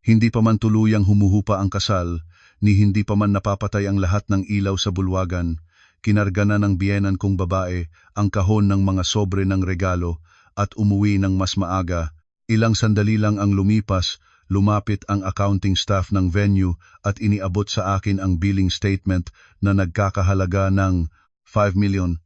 Hindi pa man tuluyang humuhupa ang kasal, ni hindi pa man napapatay ang lahat ng ilaw sa bulwagan, kinarga na ng biyenan kong babae ang kahon ng mga sobre ng regalo at umuwi ng mas maaga. Ilang sandali lang ang lumipas, lumapit ang accounting staff ng venue at iniabot sa akin ang billing statement na nagkakahalaga ng 5,300,000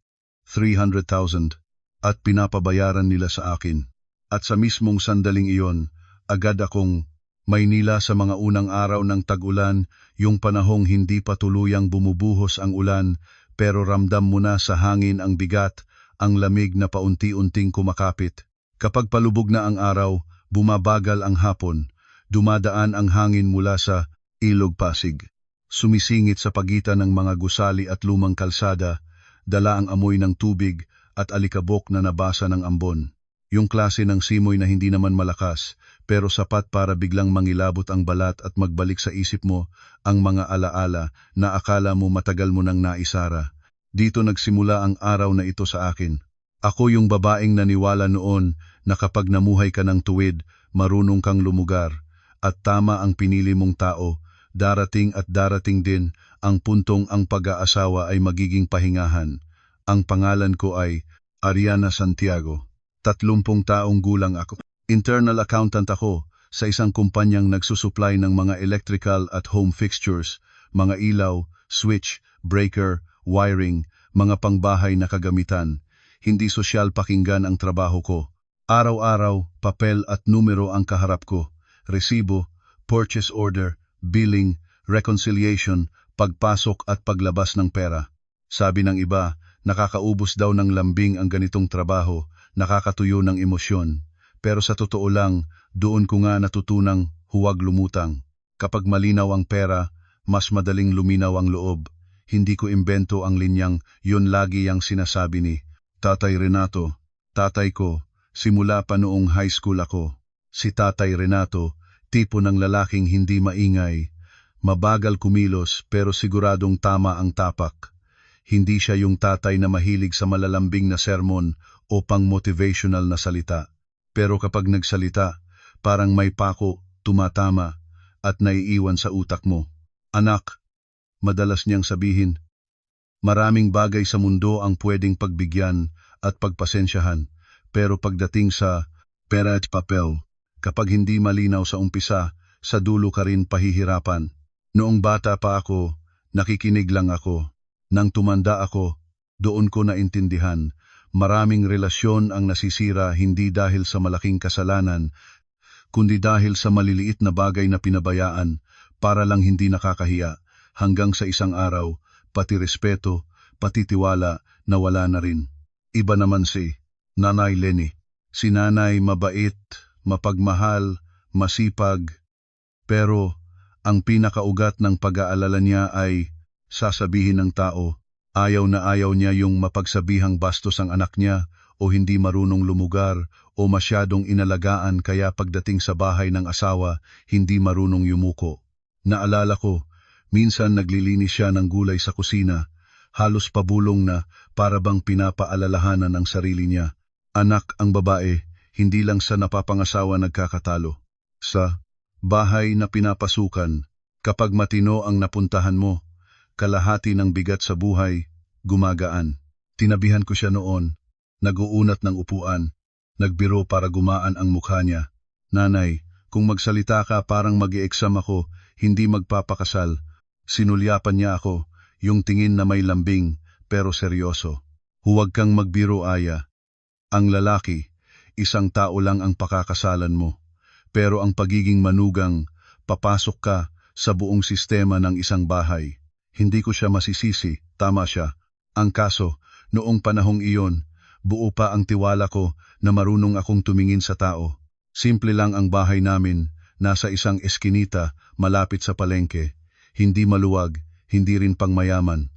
at pinapabayaran nila sa akin. At sa mismong sandaling iyon, agad akong Maynila sa mga unang araw ng tag-ulan, yung panahong hindi pa tuluyang bumubuhos ang ulan, pero ramdam mo na sa hangin ang bigat, ang lamig na paunti-unting kumakapit. Kapag palubog na ang araw, bumabagal ang hapon, dumadaan ang hangin mula sa Ilog Pasig. Sumisingit sa pagitan ng mga gusali at lumang kalsada, dala ang amoy ng tubig at alikabok na nabasa ng ambon. Yung klase ng simoy na hindi naman malakas, pero sapat para biglang mangilabot ang balat at magbalik sa isip mo ang mga alaala na akala mo matagal mo nang naisara. Dito nagsimula ang araw na ito sa akin. Ako yung babaeng naniwala noon na kapag namuhay ka ng tuwid, marunong kang lumugar, at tama ang pinili mong tao, darating at darating din ang puntong ang pag-aasawa ay magiging pahingahan. Ang pangalan ko ay Ariana Santiago. 30 taong gulang ako. Internal accountant ako sa isang kumpanyang nagsusupply ng mga electrical at home fixtures, mga ilaw, switch, breaker, wiring, mga pangbahay na kagamitan. Hindi sosyal pakinggan ang trabaho ko. Araw-araw, papel at numero ang kaharap ko. Resibo, purchase order, billing, reconciliation, pagpasok at paglabas ng pera. Sabi ng iba, nakakaubos daw ng lambing ang ganitong trabaho, nakakatuyo ng emosyon. Pero sa totoo lang, doon ko nga natutunang huwag lumutang. Kapag malinaw ang pera, mas madaling luminaw ang loob. Hindi ko imbento ang linyang yun lagi ang sinasabi ni Tatay Renato. Tatay ko, simula pa noong high school ako. Si Tatay Renato, tipo ng lalaking hindi maingay. Mabagal kumilos pero siguradong tama ang tapak. Hindi siya yung tatay na mahilig sa malalambing na sermon o pang-motivational na salita. Pero kapag nagsalita, parang may pako, tumatama, at naiiwan sa utak mo. Anak, madalas niyang sabihin, maraming bagay sa mundo ang pwedeng pagbigyan at pagpasensyahan, pero pagdating sa pera at papel, kapag hindi malinaw sa umpisa, sa dulo ka rin pahihirapan. Noong bata pa ako, nakikinig lang ako. Nang tumanda ako, doon ko naintindihan, maraming relasyon ang nasisira hindi dahil sa malaking kasalanan, kundi dahil sa maliliit na bagay na pinabayaan para lang hindi nakakahiya, hanggang sa isang araw, pati respeto, pati tiwala nawala na rin. Iba naman si Nanay Lenny. Si Nanay mabait, mapagmahal, masipag, pero ang pinakaugat ng pag-aalala niya ay sasabihin ng tao, ayaw na ayaw niya yung mapagsabihang bastos ang anak niya o hindi marunong lumugar o masyadong inalagaan kaya pagdating sa bahay ng asawa, hindi marunong yumuko. Naalala ko, minsan naglilinis siya ng gulay sa kusina, halos pabulong na para bang pinapaalalahanan ang sarili niya. Anak ang babae, hindi lang sa napapangasawa nagkakatalo. Sa bahay na pinapasukan, kapag matino ang napuntahan mo, kalahati ng bigat sa buhay, gumagaan. Tinabihan ko siya noon, nag-uunat ng upuan, nagbiro para gumaan ang mukha niya. Nanay, kung magsalita ka parang mag-i-exam ako, hindi magpapakasal. Sinulyapan niya ako, yung tingin na may lambing, pero seryoso. Huwag kang magbiro, Aya. Ang lalaki, isang tao lang ang pakakasalan mo. Pero ang pagiging manugang, papasok ka sa buong sistema ng isang bahay. Hindi ko siya masisisi, tama siya. Ang kaso, noong panahong iyon, buo pa ang tiwala ko na marunong akong tumingin sa tao. Simple lang ang bahay namin, nasa isang eskinita, malapit sa palengke. Hindi maluwag, hindi rin pangmayaman.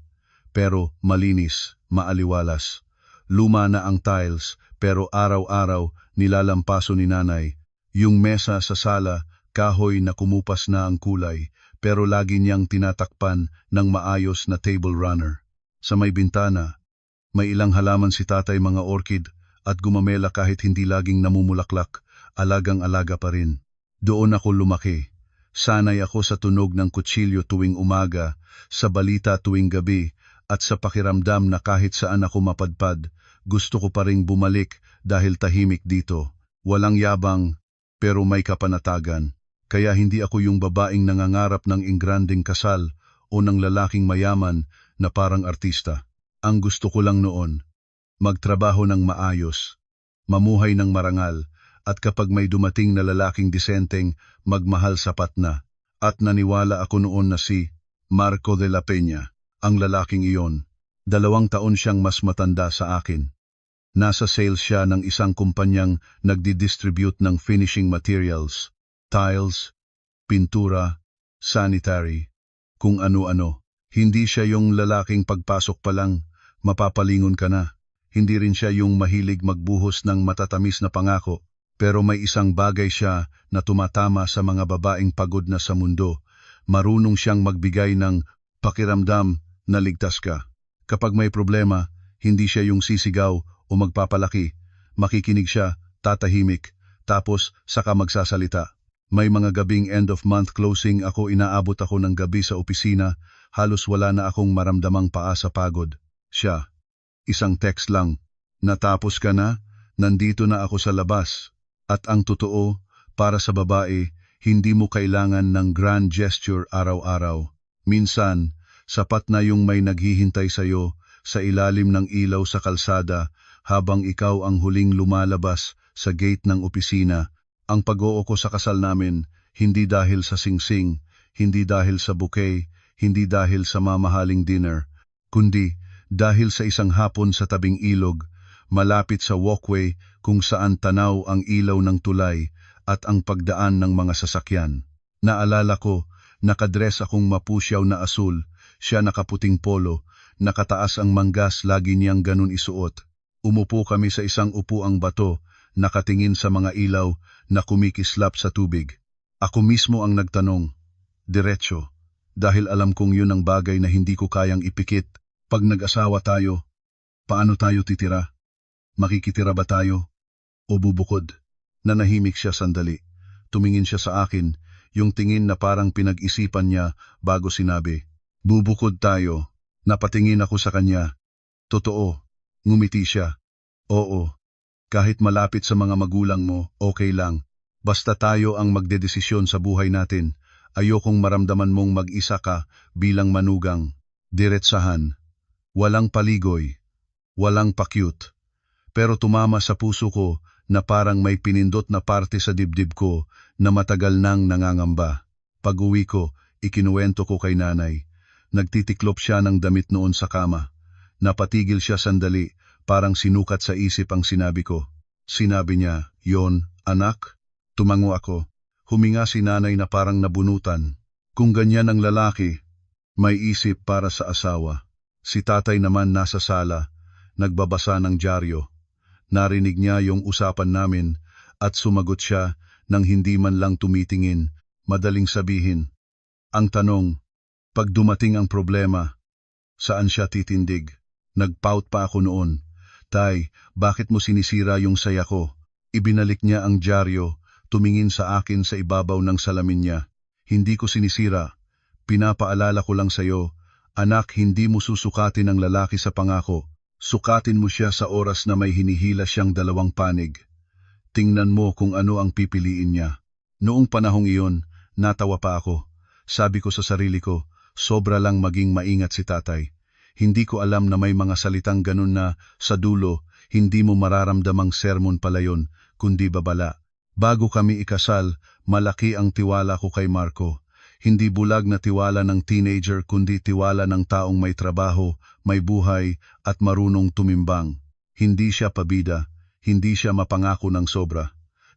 Pero malinis, maaliwalas. Luma na ang tiles, pero araw-araw nilalampaso ni Nanay. Yung mesa sa sala, kahoy na kumupas na ang kulay, pero lagi niyang tinatakpan ng maayos na table runner. Sa may bintana, may ilang halaman si Tatay, mga orchid, at gumamela kahit hindi laging namumulaklak, alagang-alaga pa rin. Doon ako lumaki. Sanay ako sa tunog ng kutsilyo tuwing umaga, sa balita tuwing gabi, at sa pakiramdam na kahit saan ako mapadpad, gusto ko pa ring bumalik dahil tahimik dito. Walang yabang, pero may kapanatagan. Kaya hindi ako yung babaeng nangangarap ng ingranding kasal o ng lalaking mayaman na parang artista. Ang gusto ko lang noon, magtrabaho ng maayos, mamuhay ng marangal, at kapag may dumating na lalaking disenteng, magmahal sapat na. At naniwala ako noon na si Marco de la Peña, ang lalaking iyon. 2 taon siyang mas matanda sa akin. Nasa sales siya ng isang kumpanyang nagdi-distribute ng finishing materials, tiles, pintura, sanitary, kung ano-ano. Hindi siya yung lalaking pagpasok pa lang, mapapalingon ka na. Hindi rin siya yung mahilig magbuhos ng matatamis na pangako. Pero may isang bagay siya na tumatama sa mga babaeng pagod na sa mundo. Marunong siyang magbigay ng pakiramdam na ligtas ka. Kapag may problema, hindi siya yung sisigaw o magpapalaki. Makikinig siya, tatahimik, tapos saka magsasalita. May mga gabing end of month closing ako, inaabot ako ng gabi sa opisina, halos wala na akong maramdamang paa sa pagod. Siya, isang text lang, natapos ka na, nandito na ako sa labas. At ang totoo, para sa babae, hindi mo kailangan ng grand gesture araw-araw. Minsan, sapat na yung may naghihintay sa'yo sa ilalim ng ilaw sa kalsada habang ikaw ang huling lumalabas sa gate ng opisina. Ang pag-oo ko sa kasal namin, hindi dahil sa singsing, hindi dahil sa bouquet, hindi dahil sa mamahaling dinner, kundi dahil sa isang hapon sa tabing ilog, malapit sa walkway kung saan tanaw ang ilaw ng tulay at ang pagdaan ng mga sasakyan. Naalala ko, nakadress akong mapusyaw na asul, siya nakaputing polo, nakataas ang manggas, lagi niyang ganun isuot. Umupo kami sa isang upuang bato, nakatingin sa mga ilaw na kumikislap sa tubig. Ako mismo ang nagtanong, diretso, dahil alam kong yun ang bagay na hindi ko kayang ipikit. Pag nag-asawa tayo, paano tayo titira? Makikitira ba tayo? O bubukod? Nanahimik siya sandali. Tumingin siya sa akin, yung tingin na parang pinag-isipan niya bago sinabi, bubukod tayo. Napatingin ako sa kanya. Totoo, ngumiti siya. Oo, kahit malapit sa mga magulang mo, okay lang. Basta tayo ang magdedesisyon sa buhay natin. Ayokong maramdaman mong mag-isa ka bilang manugang. Diretsahan. Walang paligoy. Walang pa-cute. Pero tumama sa puso ko na parang may pinindot na parte sa dibdib ko na matagal nang nangangamba. Pag-uwi ko, ikinuwento ko kay nanay. Nagtitiklop siya ng damit noon sa kama. Napatigil siya sandali, parang sinukat sa isip ang sinabi ko. Sinabi niya, "Yon, anak?" Tumango ako. Huminga si nanay na parang nabunutan. Kung ganyan ang lalaki, may isip para sa asawa. Si tatay naman nasa sala, nagbabasa ng dyaryo. Narinig niya yung usapan namin at sumagot siya nang hindi man lang tumitingin, madaling sabihin. Ang tanong, pag dumating ang problema, saan siya titindig? Nagpout pa ako noon. Tay, bakit mo sinisira yung saya ko? Ibinalik niya ang dyaryo, tumingin sa akin sa ibabaw ng salamin niya. Hindi ko sinisira. Pinapaalala ko lang sa'yo, anak, hindi mo susukatin ang lalaki sa pangako. Sukatin mo siya sa oras na may hinihila siyang 2 panig. Tingnan mo kung ano ang pipiliin niya. Noong panahong iyon, natawa pa ako. Sabi ko sa sarili ko, sobra lang maging maingat si tatay. Hindi ko alam na may mga salitang ganun na, sa dulo, hindi mo mararamdamang sermon pala yun, kundi babala. Bago kami ikasal, malaki ang tiwala ko kay Marco. Hindi bulag na tiwala ng teenager kundi tiwala ng taong may trabaho, may buhay at marunong tumimbang. Hindi siya pabida, hindi siya mapangako ng sobra.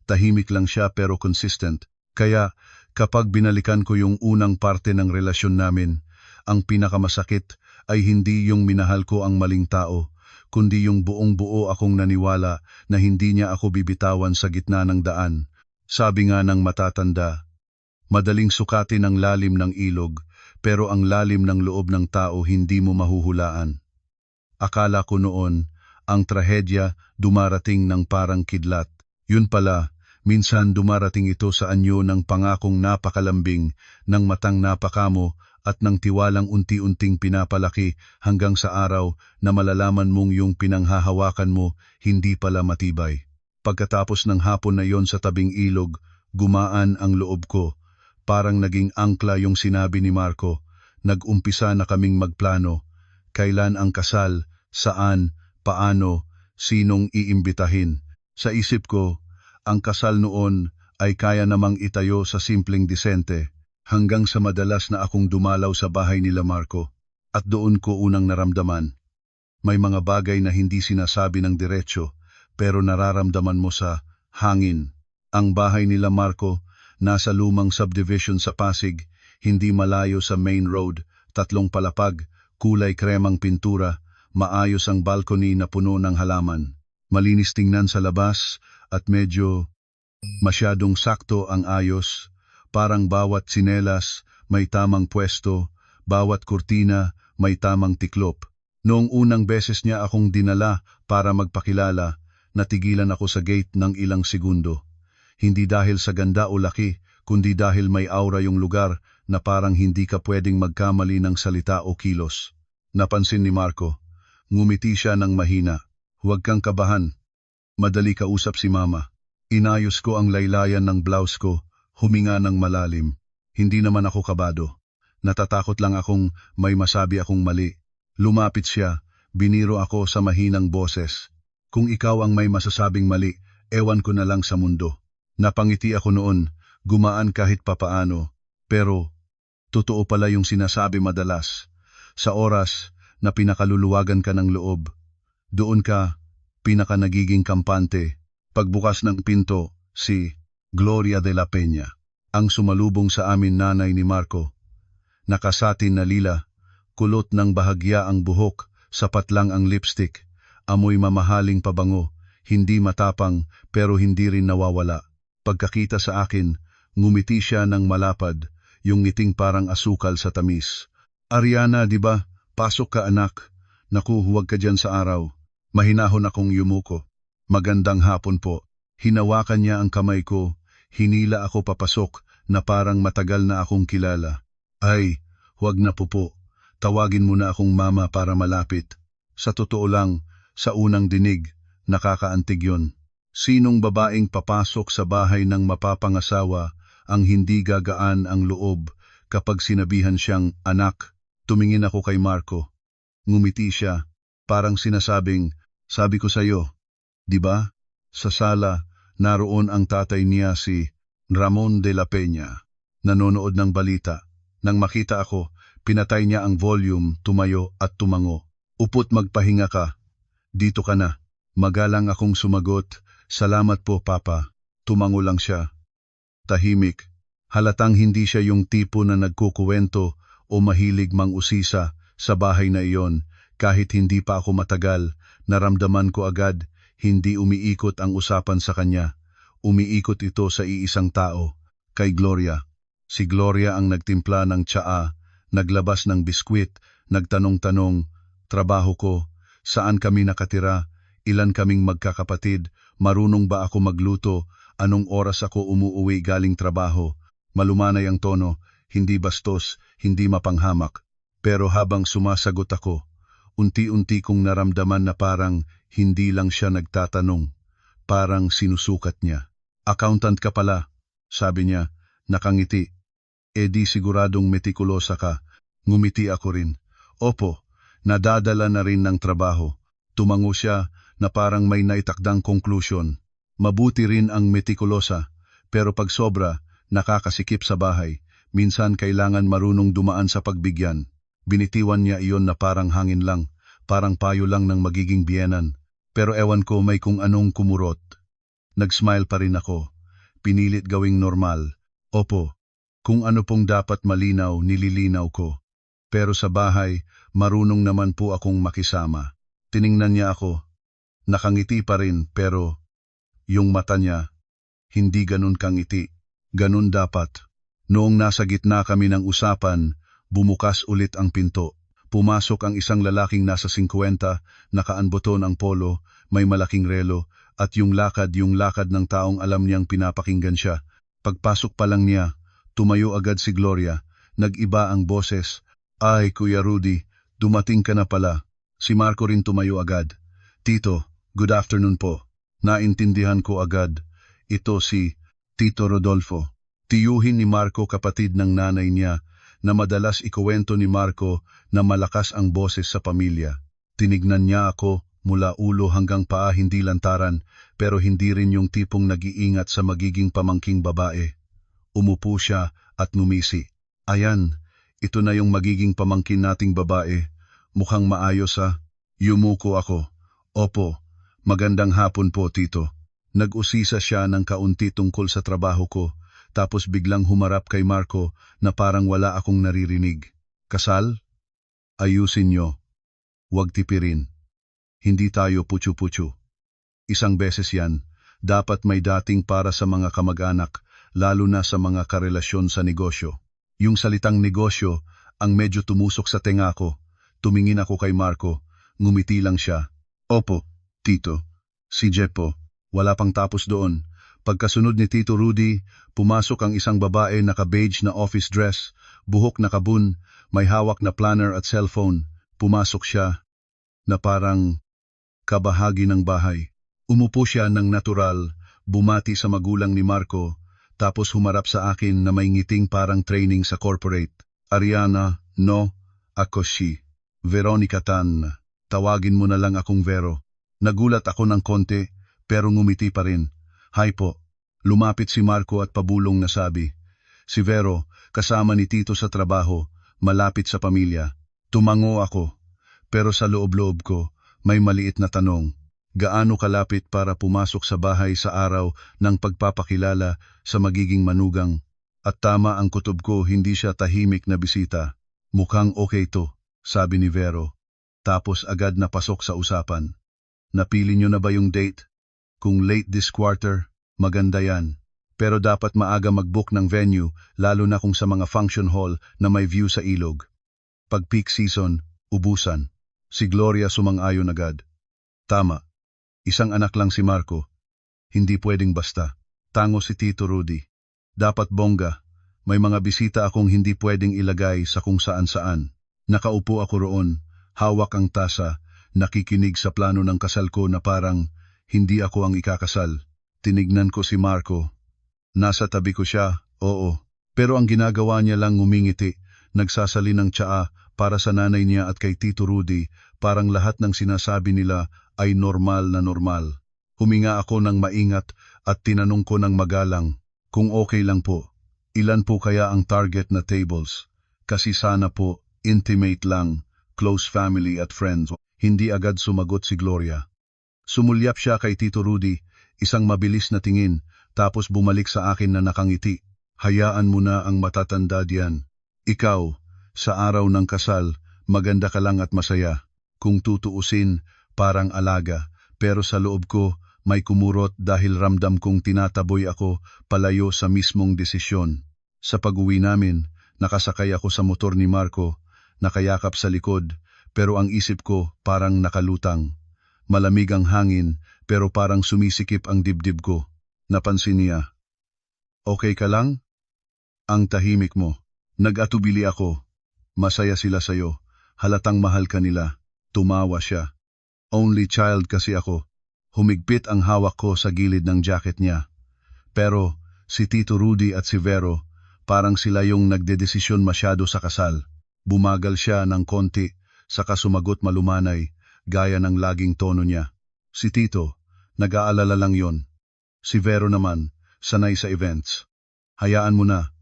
Tahimik lang siya pero consistent. Kaya kapag binalikan ko yung unang parte ng relasyon namin, ang pinakamasakit ay hindi yung minahal ko ang maling tao, kundi yung buong buo akong naniwala na hindi niya ako bibitawan sa gitna ng daan. Sabi nga ng matatanda, madaling sukatin ang lalim ng ilog, pero ang lalim ng loob ng tao hindi mo mahuhulaan. Akala ko noon, ang trahedya dumarating ng parang kidlat. Yun pala, Minsan dumarating ito sa anyo ng pangakong napakalambing, ng matang napakamo, at ng tiwalang unti-unting pinapalaki hanggang sa araw na malalaman mong yung pinanghahawakan mo hindi pala matibay. Pagkatapos ng hapon na yon sa tabing ilog, gumaan ang loob ko. Parang naging angkla yung sinabi ni Marco. Nag-umpisa na kaming magplano. Kailan ang kasal, saan, paano, sinong iimbitahin. Sa isip ko, ang kasal noon ay kaya namang itayo sa simpleng disente, hanggang sa madalas na akong dumalaw sa bahay nila Marco. At doon ko unang naramdaman. May mga bagay na hindi sinasabi ng diretsyo, pero nararamdaman mo sa hangin. Ang bahay nila Marco, nasa lumang subdivision sa Pasig, hindi malayo sa main road, 3 palapag, kulay kremang pintura, maayos ang balcony na puno ng halaman. Malinis tingnan sa labas at medyo masyadong sakto ang ayos. Parang bawat tsinelas may tamang pwesto, bawat kurtina may tamang tiklop. Noong unang beses niya akong dinala para magpakilala, natigilan ako sa gate ng ilang segundo. Hindi dahil sa ganda o laki, kundi dahil may aura yung lugar na parang hindi ka pwedeng magkamali ng salita o kilos. Napansin ni Marco. Ngumiti siya ng mahina. Huwag kang kabahan. Madali kausap si Mama. Inayos ko ang laylayan ng blouse ko, huminga ng malalim. Hindi naman ako kabado. Natatakot lang akong may masabi akong mali. Lumapit siya, biniro ako sa mahinang boses. Kung ikaw ang may masasabing mali, ewan ko na lang sa mundo. Napangiti ako noon, gumaan kahit papaano. Pero, totoo pala yung sinasabi madalas. Sa oras na pinakaluluwagan ka ng loob, doon ka, pinaka nagiging kampante. Pagbukas ng pinto, si Gloria de la Peña, ang sumalubong sa amin nanay ni Marco. Nakasatin na lila, kulot ng bahagya ang buhok, sapat lang ang lipstick, amoy mamahaling pabango, hindi matapang pero hindi rin nawawala. Pagkakita sa akin, ngumiti siya ng malapad, yung ngiting parang asukal sa tamis. Ariana, di ba? Pasok ka anak. Naku, huwag ka dyan sa araw. Mahinahon akong yumuko. Magandang hapon po. Hinawakan niya ang kamay ko. Hinila ako papasok na parang matagal na akong kilala. Ay, huwag na po. Tawagin mo na akong mama para malapit. Sa totoo lang, sa unang dinig, nakakaantig yon. Sinong babaeng papasok sa bahay ng mapapangasawa ang hindi gagaan ang loob kapag sinabihan siyang anak? Tumingin ako kay Marco. Ngumiti siya, parang sinasabing, sabi ko sa'yo, di ba? Sa sala, naroon ang tatay niya si Ramon de la Peña, nanonood ng balita. Nang makita ako, pinatay niya ang volume, tumayo at tumango. Upo't magpahinga ka. Dito ka na. Magalang akong sumagot, salamat po papa. Tumango lang siya. Tahimik. Halatang hindi siya yung tipo na nagkukuwento o mahilig mang-usisa sa bahay na iyon. Kahit hindi pa ako matagal, naramdaman ko agad, hindi umiikot ang usapan sa kanya. Umiikot ito sa iisang tao, kay Gloria. Si Gloria ang nagtimpla ng tsaa, naglabas ng biskwit, nagtanong-tanong, trabaho ko, saan kami nakatira, ilan kaming magkakapatid, marunong ba ako magluto, anong oras ako umuuwi galing trabaho. Malumanay ang tono, hindi bastos, hindi mapanghamak. Pero habang sumasagot ako, unti-unti kong naramdaman na parang hindi lang siya nagtatanong, parang sinusukat niya. Accountant ka pala, sabi niya, nakangiti. E di siguradong metikulosa ka. Ngumiti ako rin. Opo, nadadala na rin ng trabaho. Tumango siya na parang may naitakdang conclusion. Mabuti rin ang metikulosa, pero pag sobra, nakakasikip sa bahay. Minsan kailangan marunong dumaan sa pagbigyan. Binitiwan niya iyon na parang hangin lang, parang payo lang ng magiging biyenan. Pero ewan ko may kung anong kumurot. Nag-smile pa rin ako. Pinilit gawing normal. Opo, kung ano pong dapat malinaw, nililinaw ko. Pero sa bahay, marunong naman po akong makisama. Tiningnan niya ako. Nakangiti pa rin, pero yung mata niya, hindi ganun kangiti. Ganun dapat. Noong nasa gitna kami ng usapan, bumukas ulit ang pinto. Pumasok ang isang lalaking nasa 50, nakaanboton ang polo, may malaking relo, At yung lakad ng taong alam niyang pinapakinggan siya. Pagpasok pa lang niya, tumayo agad si Gloria. Nag-iba ang boses. Ay, Kuya Rudy, dumating ka na pala. Si Marco rin tumayo agad. Tito, good afternoon po. Naintindihan ko agad. Ito si Tito Rodolfo. Tiyuhin ni Marco, kapatid ng nanay niya, na madalas ikuwento ni Marco na malakas ang boses sa pamilya. Tinignan niya ako mula ulo hanggang paa, hindi lantaran, pero hindi rin yung tipong nag-iingat sa magiging pamangking babae. Umupo siya at ngumisi. Ayan, ito na yung magiging pamangkin nating babae. Mukhang maayos ha. Yumuko ako. Opo, magandang hapon po, Tito. Nag-usisa siya ng kaunti tungkol sa trabaho ko, tapos biglang humarap kay Marco na parang wala akong naririnig. Kasal? Ayusin nyo. Huwag tipirin. Hindi tayo putyo-putyo. Isang beses yan, dapat may dating para sa mga kamag-anak, lalo na sa mga karelasyon sa negosyo. Yung salitang negosyo ang medyo tumusok sa tenga ko. Tumingin ako kay Marco, ngumiti lang siya. Opo, Tito. Si Jepo. Wala pang tapos doon. Pagkasunod ni Tito Rudy, pumasok ang isang babae naka-beige na office dress, buhok na kabun, may hawak na planner at cellphone. Pumasok siya na parang kabahagi ng bahay. Umupo siya ng natural, bumati sa magulang ni Marco, tapos humarap sa akin na may ngiting parang training sa corporate. Ariana, no, ako si Veronica Tan. Tawagin mo na lang akong Vero. Nagulat ako ng konti, pero ngumiti pa rin. Hi po. Lumapit si Marco at pabulong na sabi. Si Vero, kasama ni Tito sa trabaho, malapit sa pamilya. Tumango ako, pero sa loob-loob ko, may maliit na tanong. Gaano kalapit para pumasok sa bahay sa araw ng pagpapakilala sa magiging manugang? At tama ang kutob ko, hindi siya tahimik na bisita. Mukhang okay to, sabi ni Vero. Tapos agad napasok sa usapan. Napili nyo na ba yung date? Kung late this quarter, maganda yan. Pero dapat maaga mag-book ng venue, lalo na kung sa mga function hall na may view sa ilog. Pag peak season, ubusan. Si Gloria sumang-ayon agad. Tama. Isang anak lang si Marco. Hindi pwedeng basta. Tango si Tito Rudy. Dapat bongga. May mga bisita akong hindi pwedeng ilagay sa kung saan-saan. Nakaupo ako roon, hawak ang tasa, nakikinig sa plano ng kasal ko na parang hindi ako ang ikakasal. Tinignan ko si Marco. Nasa tabi ko siya, oo. Pero ang ginagawa niya lang ngumingiti, nagsasali ng tsaa para sa nanay niya at kay Tito Rudy, parang lahat ng sinasabi nila ay normal na normal. Huminga ako ng maingat at tinanong ko ng magalang, kung okay lang po, ilan po kaya ang target na tables? Kasi sana po, intimate lang, close family at friends. Hindi agad sumagot si Gloria. Sumulyap siya kay Tito Rudy, isang mabilis na tingin, tapos bumalik sa akin na nakangiti. Hayaan mo na ang matatanda diyan. Ikaw, sa araw ng kasal, maganda ka lang at masaya. Kung tutuusin, parang alaga, pero sa loob ko, may kumurot dahil ramdam kong tinataboy ako palayo sa mismong desisyon. Sa pag-uwi namin, nakasakay ako sa motor ni Marco, nakayakap sa likod, pero ang isip ko parang nakalutang. Malamig ang hangin, pero parang sumisikip ang dibdib ko. Napansin niya. Okay ka lang? Ang tahimik mo. Nag-atubili ako. Masaya sila sayo. Halatang mahal ka nila. Tumawa siya. Only child kasi ako. Humigpit ang hawak ko sa gilid ng jacket niya. Pero si Tito Rudy at si Vero, parang sila yung nagdedesisyon masyado sa kasal. Bumagal siya ng konti, saka sumagot malumanay, gaya ng laging tono niya. Si Tito, nag-aalala lang yon. Si Vero naman, sanay sa events. Hayaan mo na,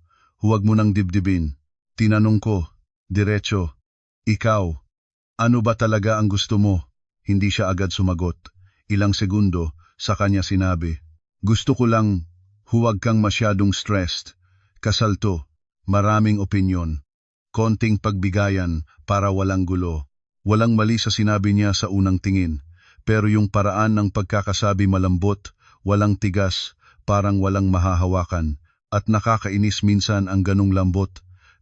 huwag mo nang dibdibin. Tinanong ko, diretso, ikaw, ano ba talaga ang gusto mo? Hindi siya agad sumagot. Ilang segundo, sa kanya sinabi, gusto ko lang, huwag kang masyadong stressed. Kasal to, maraming opinyon. Konting pagbigayan para walang gulo. Walang mali sa sinabi niya sa unang tingin, pero yung paraan ng pagkakasabi malambot, walang tigas, parang walang mahahawakan, at nakakainis minsan ang ganong lambot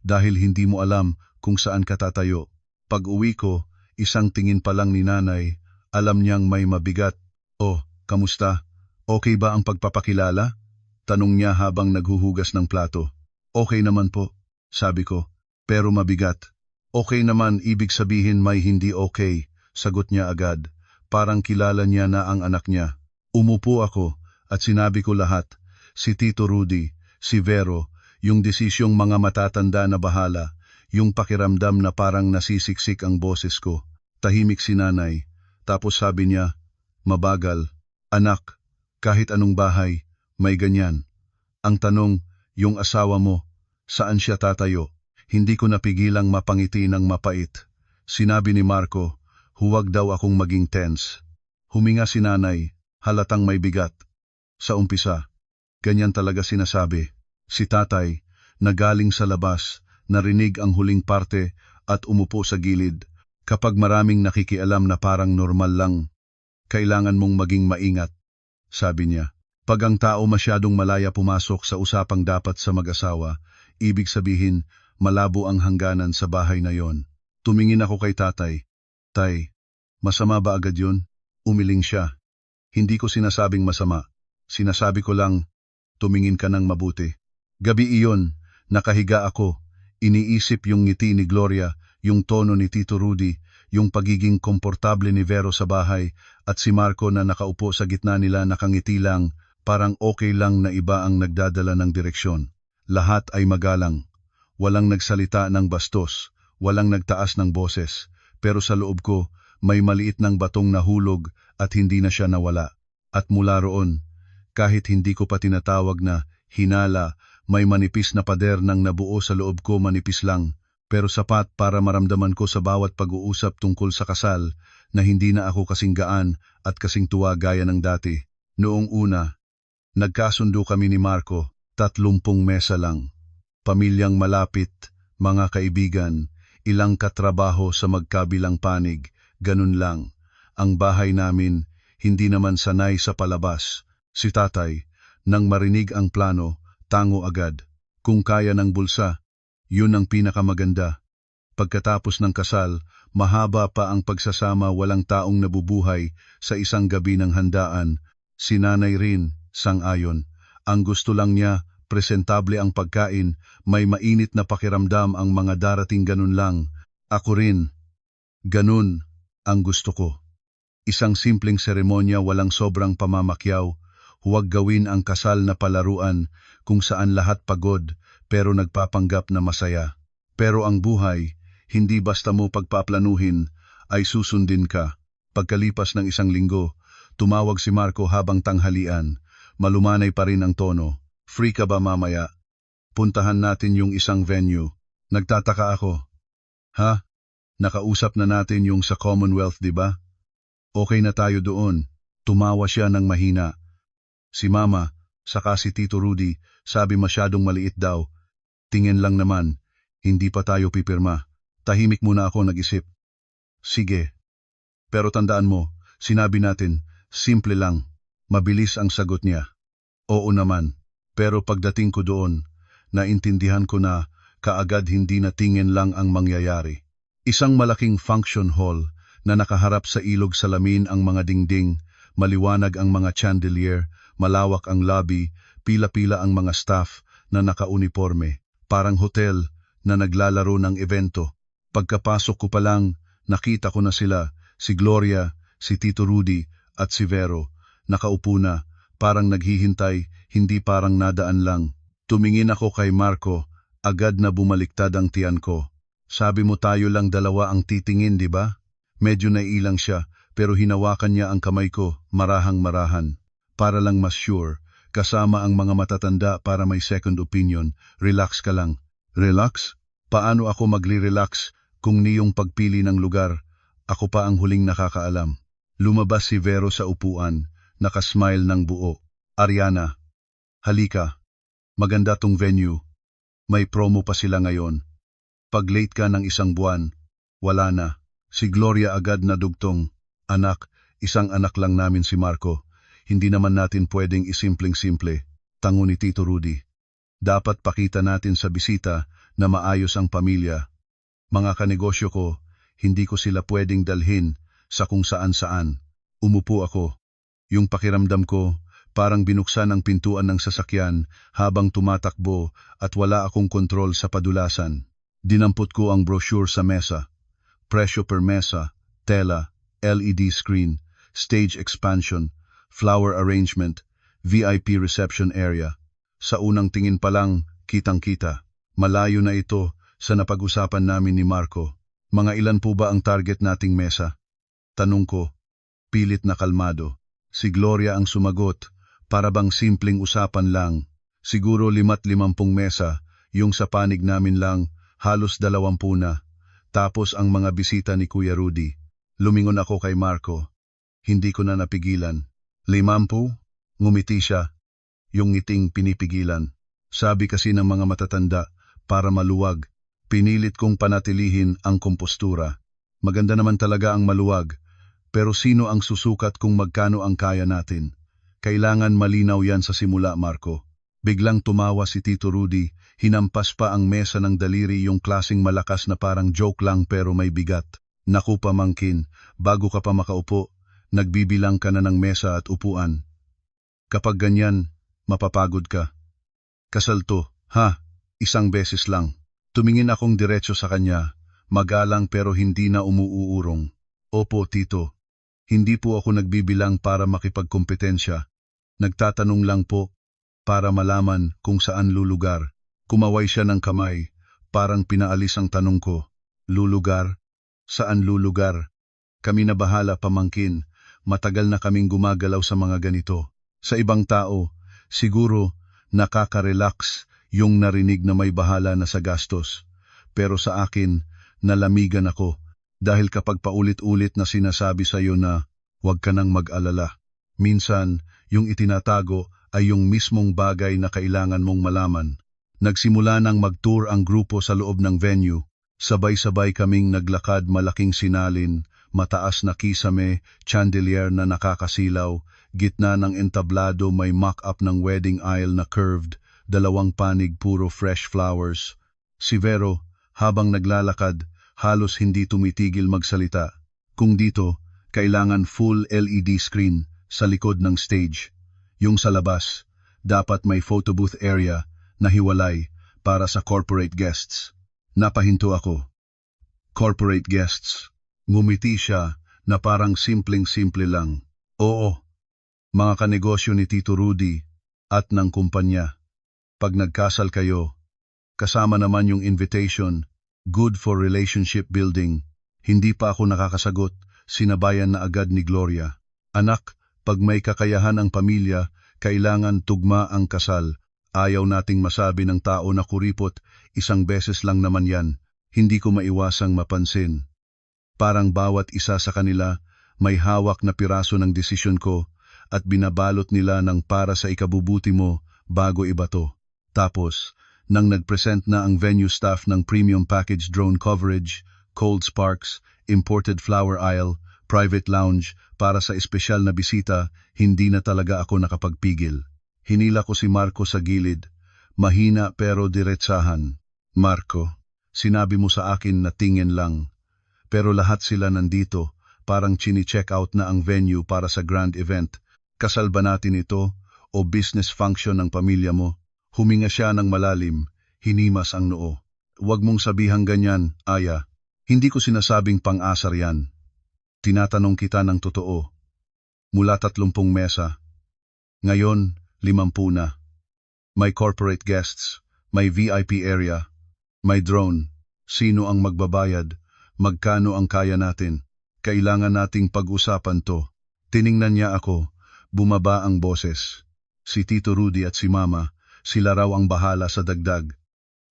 dahil hindi mo alam kung saan ka tatayo. Pag-uwi ko, isang tingin pa lang ni nanay, alam niyang may mabigat. Oh, kamusta? Okay ba ang pagpapakilala? Tanong niya habang naghuhugas ng plato. Okay naman po, sabi ko, pero mabigat. Okay naman ibig sabihin may hindi okay, sagot niya agad. Parang kilala niya na ang anak niya. Umupo ako at sinabi ko lahat. Si Tito Rudy, si Vero, yung desisyong mga matatanda na bahala, yung pakiramdam na parang nasisiksik ang boses ko. Tahimik si nanay. Tapos sabi niya, mabagal, anak, kahit anong bahay, may ganyan. Ang tanong, yung asawa mo, saan siya tatayo? Hindi ko napigilang mapangiti ng mapait. Sinabi ni Marco, huwag daw akong maging tense. Huminga si nanay, halatang may bigat. Sa umpisa, ganyan talaga sinasabi. Si tatay, na galing sa labas, narinig ang huling parte at umupo sa gilid. Kapag maraming nakikialam na parang normal lang, kailangan mong maging maingat, sabi niya. Pag ang tao masyadong malaya pumasok sa usapang dapat sa mag-asawa, ibig sabihin, malabo ang hangganan sa bahay na yon. Tumingin ako kay tatay. Tay, masama ba agad yun? Umiling siya. Hindi ko sinasabing masama. Sinasabi ko lang, tumingin ka ng mabuti. Gabi iyon, nakahiga ako. Iniisip yung ngiti ni Gloria, yung tono ni Tito Rudy, yung pagiging komportable ni Vero sa bahay, at si Marco na nakaupo sa gitna nila nakangiti lang, parang okay lang na iba ang nagdadala ng direksyon. Lahat ay magalang. Walang nagsalita ng bastos, walang nagtaas ng boses, pero sa loob ko, may maliit ng batong nahulog at hindi na siya nawala. At mula roon, kahit hindi ko pa tinatawag na hinala, may manipis na pader ng nabuo sa loob ko, manipis lang, pero sapat para maramdaman ko sa bawat pag-uusap tungkol sa kasal na hindi na ako kasing gaan at kasing tuwa gaya ng dati. Noong una, nagkasundo kami ni Marco, 30 mesa lang. Pamilyang malapit, mga kaibigan, ilang katrabaho sa magkabilang panig, ganun lang. Ang bahay namin, hindi naman sanay sa palabas. Si tatay, nang marinig ang plano, tango agad. Kung kaya ng bulsa, yun ang pinakamaganda. Pagkatapos ng kasal, mahaba pa ang pagsasama, walang taong nabubuhay sa isang gabi ng handaan. Si nanay rin, sang-ayon. Ang gusto lang niya, presentable ang pagkain, may mainit na pakiramdam ang mga darating, ganun lang. Ako rin, ganun ang gusto ko. Isang simpleng seremonya, walang sobrang pamamakyaw. Huwag gawin ang kasal na palaruan kung saan lahat pagod pero nagpapanggap na masaya. Pero ang buhay, hindi basta mo pagpaplanuhin, ay susundin ka. Pagkalipas ng 1 linggo, tumawag si Marco habang tanghalian. Malumanay pa rin ang tono. Free ka ba mamaya? Puntahan natin yung isang venue. Nagtataka ako. Ha? Nakausap na natin yung sa Commonwealth, di ba? Okay na tayo doon. Tumawa siya ng mahina. Si Mama, saka si Tito Rudy, sabi masyadong maliit daw. Tingin lang naman, hindi pa tayo pipirma. Tahimik muna ako, nag-isip. Sige. Pero tandaan mo, sinabi natin, simple lang. Mabilis ang sagot niya. Oo naman. Pero pagdating ko doon, naintindihan ko na kaagad hindi na tingin lang ang mangyayari. Isang malaking function hall na nakaharap sa ilog salamin ang mga dingding, maliwanag ang mga chandelier, malawak ang lobby, pila-pila ang mga staff na nakauniforme, parang hotel na naglalaro ng evento. Pagkapasok ko pa lang, nakita ko na sila, si Gloria, si Tito Rudy at si Vero, nakaupo na, parang naghihintay, hindi parang nadaan lang. Tumingin ako kay Marco, agad na bumaliktad ang tiyan ko. Sabi mo tayo lang dalawa ang titingin, di ba? Medyo naiilang siya, pero hinawakan niya ang kamay ko, marahang-marahan. Para lang mas sure, kasama ang mga matatanda para may second opinion. Relax ka lang. Relax? Paano ako magli-relax kung niyong pagpili ng lugar? Ako pa ang huling nakakaalam. Lumabas si Vero sa upuan, nakasmile ng buo. Ariana, halika. Maganda tong venue. May promo pa sila ngayon. Pag late ka ng 1 buwan, wala na. Si Gloria agad na dugtong. Anak, isang anak lang namin si Marco. Hindi naman natin pwedeng isimpleng-simple. Tango ni Tito Rudy. Dapat pakita natin sa bisita na maayos ang pamilya. Mga kanegosyo ko, hindi ko sila pwedeng dalhin sa kung saan-saan. Umupo ako. Yung pakiramdam ko, Parang binuksan ang pintuan ng sasakyan habang tumatakbo at wala akong kontrol sa padulasan. Dinampot ko ang brochure sa mesa. Presyo per mesa, tela, LED screen, stage expansion, flower arrangement, VIP reception area. Sa unang tingin pa lang, kitang-kita. Malayo na ito sa napag-usapan namin ni Marco. Mga ilan po ba ang target nating mesa? Tanong ko, pilit na kalmado. Si Gloria ang sumagot, para bang simpleng usapan lang. Siguro 50 mesa, yung sa panig namin lang, halos 20 na. Tapos ang mga bisita ni Kuya Rudy. Lumingon ako kay Marco. Hindi ko na napigilan. 50? Ngumiti siya. Yung ngiting pinipigilan. Sabi kasi ng mga matatanda, para maluwag. Pinilit kong panatilihin ang kompostura. Maganda naman talaga ang maluwag. Pero sino ang susukat kung magkano ang kaya natin? Kailangan malinaw yan sa simula, Marco. Biglang tumawa si Tito Rudy, hinampas pa ang mesa ng daliri yung klaseng malakas na parang joke lang pero may bigat. Naku pamangkin, bago ka pa makaupo, nagbibilang ka na ng mesa at upuan. Kapag ganyan, mapapagod ka. Kasalto, ha? Isang beses lang. Tumingin akong diretso sa kanya, magalang pero hindi na umuuurong. Opo, Tito. Hindi po ako nagbibilang para makipagkompetensya. Nagtatanong lang po, para malaman kung saan lulugar. Kumaway siya ng kamay, parang pinaalis ang tanong ko. Lulugar? Saan lulugar? Kami na bahala pamangkin, matagal na kaming gumagalaw sa mga ganito. Sa ibang tao, siguro nakaka-relax yung narinig na may bahala na sa gastos. Pero sa akin, nalamigan ako dahil kapag paulit-ulit na sinasabi sa iyo na huwag ka nang mag-alala. Minsan, yung itinatago ay yung mismong bagay na kailangan mong malaman. Nagsimula nang mag-tour ang grupo sa loob ng venue. Sabay-sabay kaming naglakad malaking sinalin, mataas na kisame, chandelier na nakakasilaw, gitna ng entablado may mock-up ng wedding aisle na curved, 2 panig puro fresh flowers. Si Vero, habang naglalakad, halos hindi tumitigil magsalita. Kung dito, kailangan full LED screen sa likod ng stage. Yung sa labas, dapat may photo booth area na hiwalay para sa corporate guests. Napahinto ako. Corporate guests. Ngumiti siya na parang simpleng-simple lang. Oo, mga kanegosyo ni Tito Rudy at ng kumpanya. Pag nagkasal kayo, kasama naman yung invitation, good for relationship building. Hindi pa ako nakakasagot, sinabayan na agad ni Gloria. Anak, pag may kakayahan ang pamilya, kailangan tugma ang kasal. Ayaw nating masabi ng tao na kuripot, isang beses lang naman yan. Hindi ko maiwasang mapansin. Parang bawat isa sa kanila may hawak na piraso ng desisyon ko at binabalot nila ng para sa ikabubuti mo bago ibato. Tapos, nang nag-present na ang venue staff ng premium package drone coverage, cold sparks, imported flower aisle, private lounge para sa espesyal na bisita, hindi na talaga ako nakapagpigil. Hinila ko si Marco sa gilid, mahina pero diretsahan. Marco, sinabi mo sa akin na tingin lang. Pero lahat sila nandito, parang chini-check out na ang venue para sa grand event. Kasal ba natin ito o business function ng pamilya mo? Huminga siya ng malalim, hinimas ang noo. Huwag mong sabihang ganyan, Aya. Hindi ko sinasabing pang-asar yan. Tinatanong kita ng totoo. Mula 30 mesa. Ngayon, 50 na. May corporate guests, may VIP area, may drone. Sino ang magbabayad? Magkano ang kaya natin? Kailangan nating pag-usapan to. Tiningnan niya ako, bumaba ang boses. Si Tito Rudy at si Mama, sila raw ang bahala sa dagdag.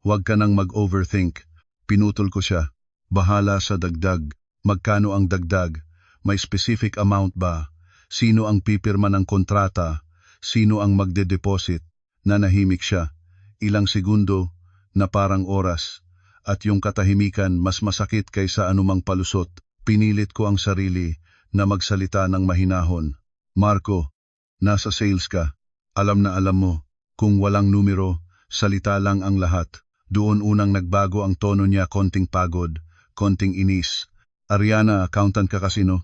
Huwag ka nang mag-overthink. Pinutol ko siya. Bahala sa dagdag. Magkano ang dagdag? May specific amount ba? Sino ang pipirma ng kontrata? Sino ang magde-deposit? Nanahimik siya. Ilang segundo na parang oras. At yung katahimikan mas masakit kaysa anumang palusot. Pinilit ko ang sarili na magsalita ng mahinahon. Marco, nasa sales ka. Alam na alam mo, kung walang numero, salita lang ang lahat. Doon unang nagbago ang tono niya, konting pagod, konting inis. Ariana, accountant ka kasi no?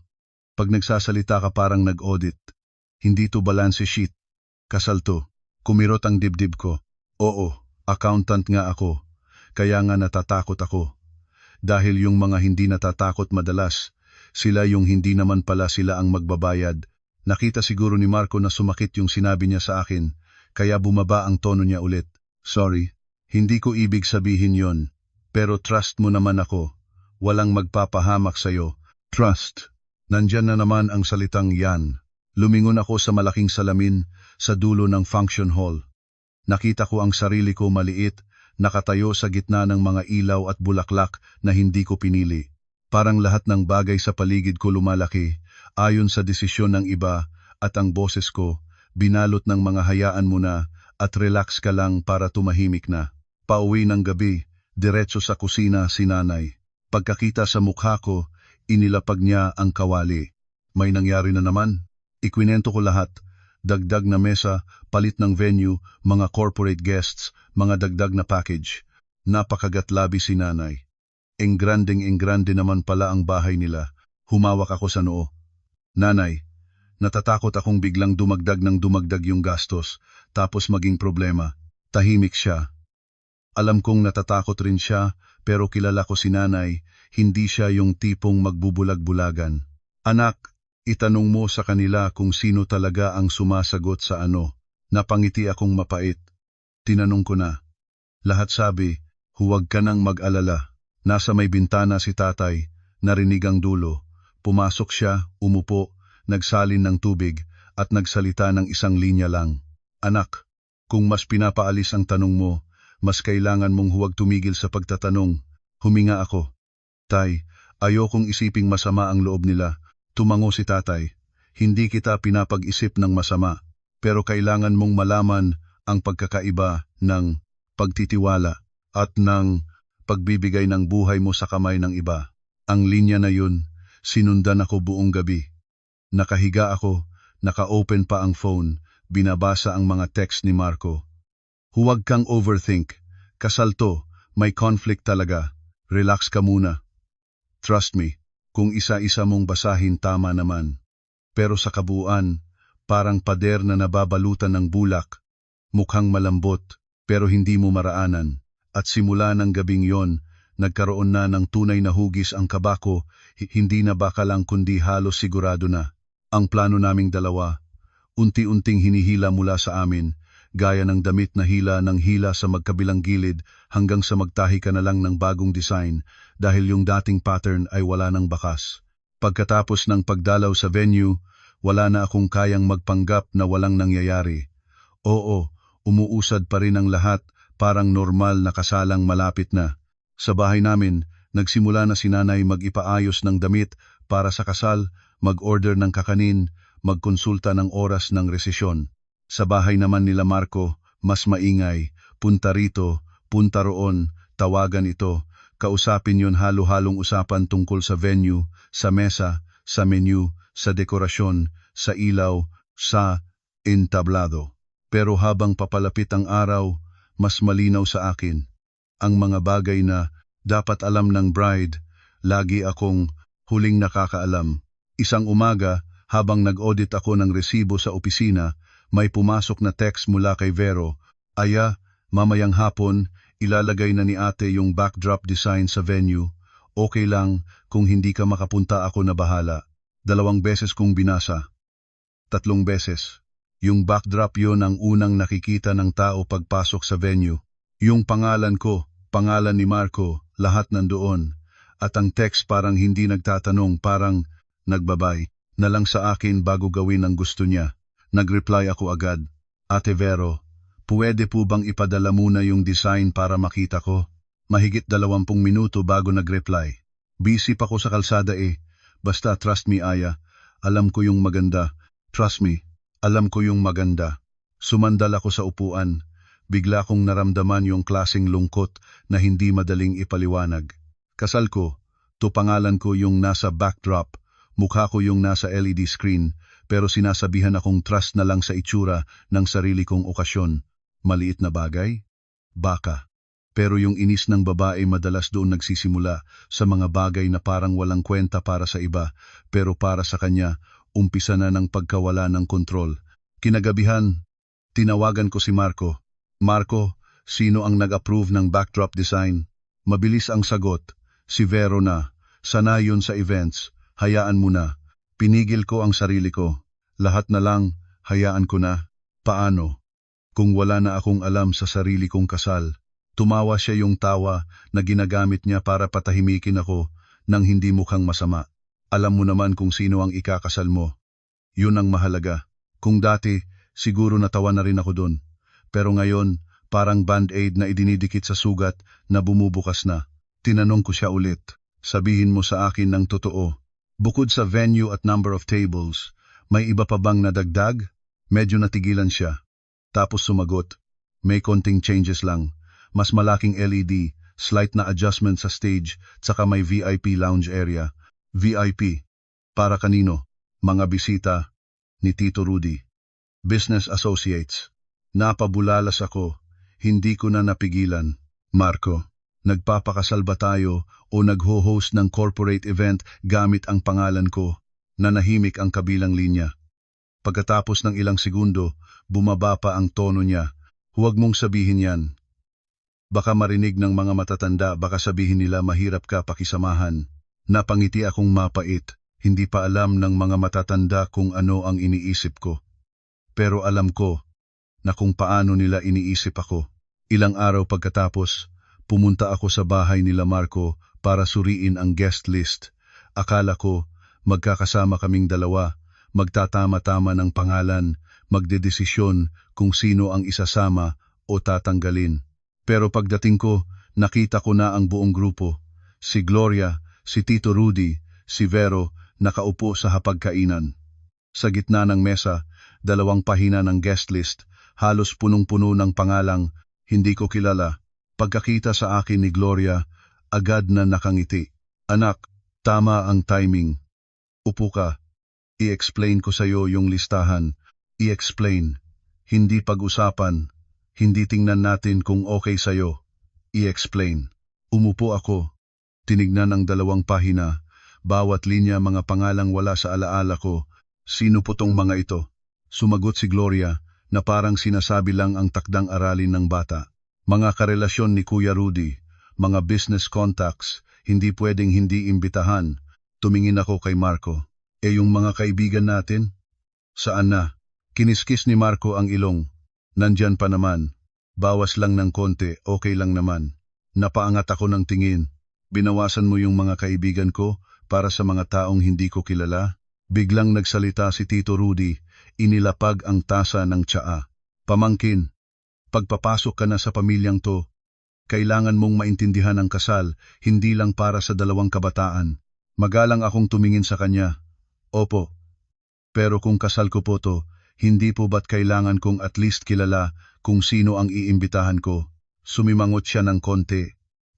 Pag nagsasalita ka parang nag-audit. Hindi to balance sheet. Kasal to. Kumirot ang dibdib ko. Oo, accountant nga ako. Kaya nga natatakot ako. Dahil yung mga hindi natatakot madalas, sila yung hindi naman pala sila ang magbabayad. Nakita siguro ni Marco na sumakit yung sinabi niya sa akin, kaya bumaba ang tono niya ulit. Sorry, hindi ko ibig sabihin yon. Pero trust mo naman ako. Walang magpapahamak sa'yo. Trust. Nandyan na naman ang salitang yan. Lumingon ako sa malaking salamin sa dulo ng function hall. Nakita ko ang sarili ko maliit, nakatayo sa gitna ng mga ilaw at bulaklak na hindi ko pinili. Parang lahat ng bagay sa paligid ko lumalaki, ayon sa desisyon ng iba, at ang boses ko, binalot ng mga hayaan mo na, at relax ka lang para tumahimik na. Pauwi ng gabi, diretso sa kusina si nanay. Pagkakita sa mukha ko, inilapag niya ang kawali. May nangyari na naman. Ikwinento ko lahat. Dagdag na mesa, palit ng venue, mga corporate guests, mga dagdag na package. Napakagatlabi si nanay. Enggrandeng naman pala ang bahay nila. Humawak ako sa noo. Nanay, natatakot akong biglang dumagdag ng dumagdag yung gastos, tapos maging problema. Tahimik siya. Alam kong natatakot rin siya, pero kilala ko si nanay, hindi siya yung tipong magbubulag-bulagan. Anak, itanong mo sa kanila kung sino talaga ang sumasagot sa ano. Napangiti akong mapait. Tinanong ko na. Lahat sabi, huwag ka nang mag-alala. Nasa may bintana si tatay, narinig ang dulo. Pumasok siya, umupo, nagsalin ng tubig, at nagsalita ng isang linya lang. Anak, kung mas pinapaalis ang tanong mo, mas kailangan mong huwag tumigil sa pagtatanong. Huminga ako. Tay, ayokong isiping masama ang loob nila. Tumango si tatay. Hindi kita pinapag-isip ng masama, pero kailangan mong malaman ang pagkakaiba ng pagtitiwala at ng pagbibigay ng buhay mo sa kamay ng iba. Ang linya na yun, sinundan ako buong gabi. Nakahiga ako, naka-open pa ang phone, binabasa ang mga text ni Marco. Huwag kang overthink. Kasal to, may conflict talaga. Relax ka muna. Trust me, kung isa-isa mong basahin tama naman. Pero sa kabuuan, parang pader na nababalutan ng bulak. Mukhang malambot, pero hindi mo maraanan. At simula ng gabing yon, nagkaroon na ng tunay na hugis ang kabako, hindi na baka lang kundi halos sigurado na. Ang plano naming dalawa, unti-unting hinihila mula sa amin, gaya ng damit na hila ng hila sa magkabilang gilid hanggang sa magtahi ka na lang ng bagong design dahil yung dating pattern ay wala ng bakas. Pagkatapos ng pagdalaw sa venue, wala na akong kayang magpanggap na walang nangyayari. Oo, umuusad pa rin ang lahat, parang normal na kasalang malapit na. Sa bahay namin, nagsimula na si nanay mag-ipaayos ng damit para sa kasal, mag-order ng kakanin, magkonsulta ng oras ng resisyon. Sa bahay naman nila Marco, mas maingay, punta rito, punta roon, tawagan ito, kausapin yon halo-halong usapan tungkol sa venue, sa mesa, sa menu, sa dekorasyon, sa ilaw, sa entablado. Pero habang papalapit ang araw, mas malinaw sa akin. Ang mga bagay na dapat alam ng bride, lagi akong huling nakakaalam. Isang umaga, habang nag-audit ako ng resibo sa opisina, may pumasok na text mula kay Vero. Aya, mamayang hapon, ilalagay na ni ate yung backdrop design sa venue. Okay lang, kung hindi ka makapunta ako na bahala. 2 beses kong binasa. 3 beses. Yung backdrop yon ang unang nakikita ng tao pagpasok sa venue. Yung pangalan ko, pangalan ni Marco, lahat nandoon. At ang text parang hindi nagtatanong, parang nagbabay na lang sa akin bago gawin ang gusto niya. Nag-reply ako agad. Ate Vero, pwede po bang ipadala muna yung design para makita ko? Mahigit 20 minuto bago nag-reply. Busy pa ko sa kalsada eh. Basta trust me Aya. Alam ko yung maganda. Trust me. Alam ko yung maganda. Sumandal ako sa upuan. Bigla kong naramdaman yung klaseng lungkot na hindi madaling ipaliwanag. Kasal ko. To pangalan ko yung nasa backdrop. Mukha ko yung nasa LED screen. Pero sinasabihan akong trust na lang sa itsura ng sarili kong okasyon. Maliit na bagay? Baka. Pero yung inis ng babae madalas doon nagsisimula sa mga bagay na parang walang kwenta para sa iba, pero para sa kanya, umpisa na ng pagkawala ng kontrol. Kinagabihan, Tinawagan ko si Marco. Marco, sino ang nag-approve ng backdrop design? Mabilis ang sagot. Si Vero na. Sanay yun sa events. Hayaan mo na. Pinigil ko ang sarili ko. Lahat na lang, hayaan ko na. Paano? Kung wala na akong alam sa sarili kong kasal. Tumawa siya yung tawa na ginagamit niya para patahimikin ako nang hindi mukhang masama. Alam mo naman kung sino ang ikakasal mo. Yun ang mahalaga. Kung dati, siguro natawa na rin ako doon. Pero ngayon, parang band-aid na idinidikit sa sugat na bumubukas na. Tinanong ko siya ulit. Sabihin mo sa akin ng totoo. Bukod sa venue at number of tables, may iba pa bang nadagdag? Medyo natigilan siya. Tapos sumagot. May konting changes lang. Mas malaking LED, slight na adjustment sa stage, tsaka may VIP lounge area. VIP. Para kanino? Mga bisita ni Tito Rudy. Business associates. Napabulalas ako. Hindi ko na napigilan. Marco, nagpapakasal ba tayo o nagho-host ng corporate event gamit ang pangalan ko? Nanahimik ang kabilang linya. Pagkatapos ng ilang segundo, bumaba pa ang tono niya. Huwag mong sabihin yan. Baka marinig ng mga matatanda, baka sabihin nila mahirap ka pakisamahan. Napangiti akong mapait, hindi pa alam ng mga matatanda kung ano ang iniisip ko. Pero alam ko na kung paano nila iniisip ako. Ilang araw pagkatapos, pumunta ako sa bahay nila Marco para suriin ang guest list. Akala ko, magkakasama kaming dalawa, magtatama-tama ng pangalan, magdedesisyon kung sino ang isasama o tatanggalin. Pero pagdating ko, nakita ko na ang buong grupo. Si Gloria, si Tito Rudy, si Vero, nakaupo sa hapagkainan. Sa gitna ng mesa, 2 pahina ng guest list, halos punong-puno ng pangalang hindi ko kilala. Pagkakita sa akin ni Gloria, agad na nakangiti. Anak, tama ang timing. Upo ka. I-explain ko sa iyo yung listahan. I-explain. Hindi pag-usapan. Hindi tingnan natin kung okay sa'yo. I-explain. Umupo ako. Tinignan ang 2 pahina. Bawat linya mga pangalang wala sa alaala ko. Sino po tong mga ito? Sumagot si Gloria na parang sinasabi lang ang takdang aralin ng bata. Mga karelasyon ni Kuya Rudy, mga business contacts, hindi pwedeng hindi imbitahan. Tumingin ako kay Marco. Yung mga kaibigan natin? Saan na? Kiniskis ni Marco ang ilong. Nandyan pa naman. Bawas lang ng konti, okay lang naman. Napaangat ako ng tingin. Binawasan mo yung mga kaibigan ko para sa mga taong hindi ko kilala? Biglang nagsalita si Tito Rudy, inilapag ang tasa ng tsaa. Pamangkin, pagpapasok ka na sa pamilyang to, kailangan mong maintindihan ang kasal, hindi lang para sa 2 kabataan. Magalang akong tumingin sa kanya. Opo. Pero kung kasal ko po to, hindi po ba't kailangan kong at least kilala kung sino ang iimbitahan ko? Sumimangot siya ng konti.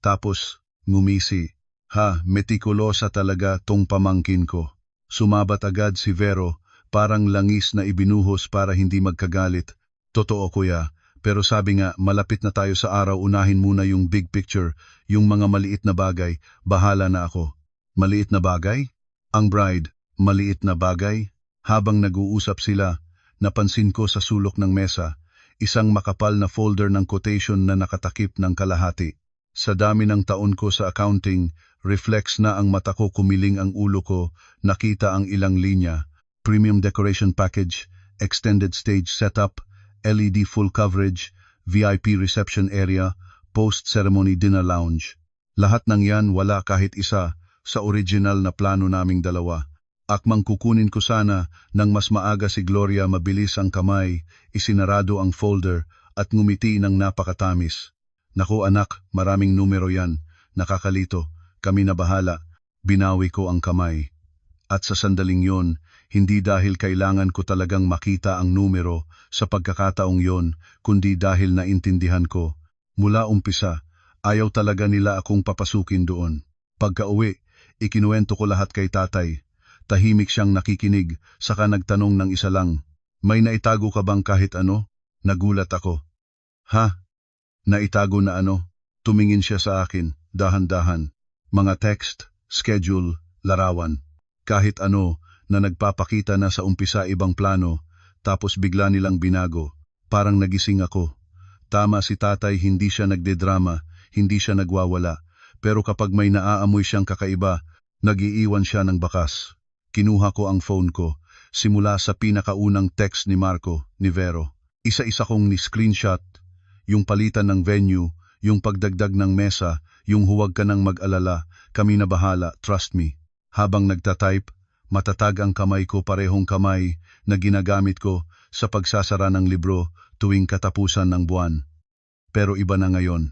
Tapos, ngumisi. Ha, metikulosa talaga tong pamangkin ko. Sumabat agad si Vero, parang langis na ibinuhos para hindi magkagalit. Totoo kuya, pero sabi nga malapit na tayo sa araw, unahin muna yung big picture, yung mga maliit na bagay, bahala na ako. Maliit na bagay? Ang bride, maliit na bagay? Habang nag-uusap sila, napansin ko sa sulok ng mesa, isang makapal na folder ng quotation na nakatakip ng kalahati. Sa dami ng taon ko sa accounting, reflex na ang mata ko, kumiling ang ulo ko, nakita ang ilang linya. Premium decoration package, extended stage setup, LED full coverage, VIP reception area, post-ceremony dinner lounge. Lahat ng yan wala kahit isa sa original na plano naming dalawa. Akmang kukunin ko sana nang mas maaga si Gloria, mabilis ang kamay, isinarado ang folder at ngumiti ng napakatamis. Naku anak, maraming numero yan, nakakalito, kami na bahala, binawi ko ang kamay. At sa sandaling yon, hindi dahil kailangan ko talagang makita ang numero sa pagkakataong yon, kundi dahil naintindihan ko. Mula umpisa, ayaw talaga nila akong papasukin doon. Pagka-uwi, ikinuwento ko lahat kay tatay. Tahimik siyang nakikinig, saka nagtanong ng isa lang. May naitago ka bang kahit ano? Nagulat ako. Ha? Naitago na ano? Tumingin siya sa akin, dahan-dahan. Mga text, schedule, larawan. Kahit ano na nagpapakita na sa umpisa ibang plano, tapos bigla nilang binago. parang nagising ako. Tama si tatay, hindi siya nagdedrama, hindi siya nagwawala. Pero kapag may naaamoy siyang kakaiba, nag-iiwan siya ng bakas. Kinuha ko ang phone ko, simula sa pinakaunang text ni Marco, ni Vero. Isa-isa kong ni-screenshot, yung palitan ng venue, yung pagdagdag ng mesa, yung huwag ka nang mag-alala, kami na bahala, trust me. Habang nagtatype, matatag ang kamay ko, parehong kamay na ginagamit ko sa pagsasara ng libro tuwing katapusan ng buwan. Pero iba na ngayon.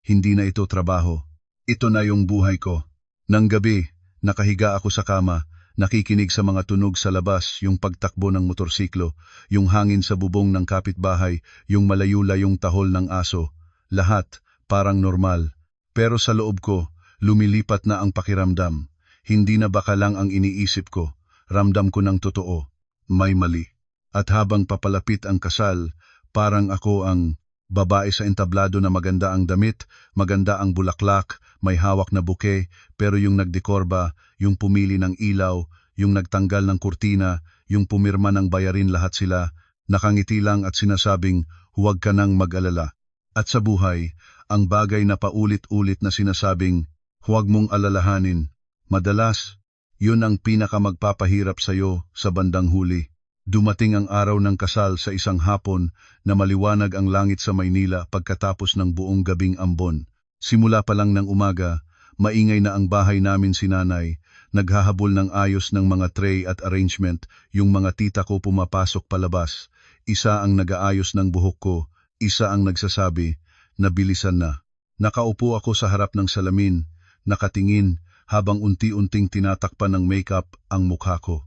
Hindi na ito trabaho. Ito na yung buhay ko. Nang gabi, nakahiga ako sa kama, nakikinig sa mga tunog sa labas, yung pagtakbo ng motorsiklo, yung hangin sa bubong ng kapitbahay, yung malayo-layong tahol ng aso. Lahat parang normal. Pero sa loob ko, lumilipat na ang pakiramdam. Hindi na baka lang ang iniisip ko. Ramdam ko ng totoo. May mali. At habang papalapit ang kasal, parang ako ang babae sa entablado na maganda ang damit, maganda ang bulaklak, may hawak na buke, pero yung nagdekorba, yung pumili ng ilaw, yung nagtanggal ng kurtina, yung pumirma ng bayarin, lahat sila, nakangiti lang at sinasabing, huwag ka nang mag-alala. At sa buhay, ang bagay na paulit-ulit na sinasabing, huwag mong alalahanin, madalas, yun ang pinakamagpapahirap sa'yo sa bandang huli. Dumating ang araw ng kasal sa isang hapon na maliwanag ang langit sa Maynila pagkatapos ng buong gabing ambon. Simula pa lang ng umaga, maingay na ang bahay namin si nanay, naghahabol ng ayos ng mga tray at arrangement, yung mga tita ko pumapasok palabas. Isa ang nag-aayos ng buhok ko, isa ang nagsasabi, nabilisan na. Nakaupo ako sa harap ng salamin, nakatingin habang unti-unting tinatakpan ng makeup ang mukha ko.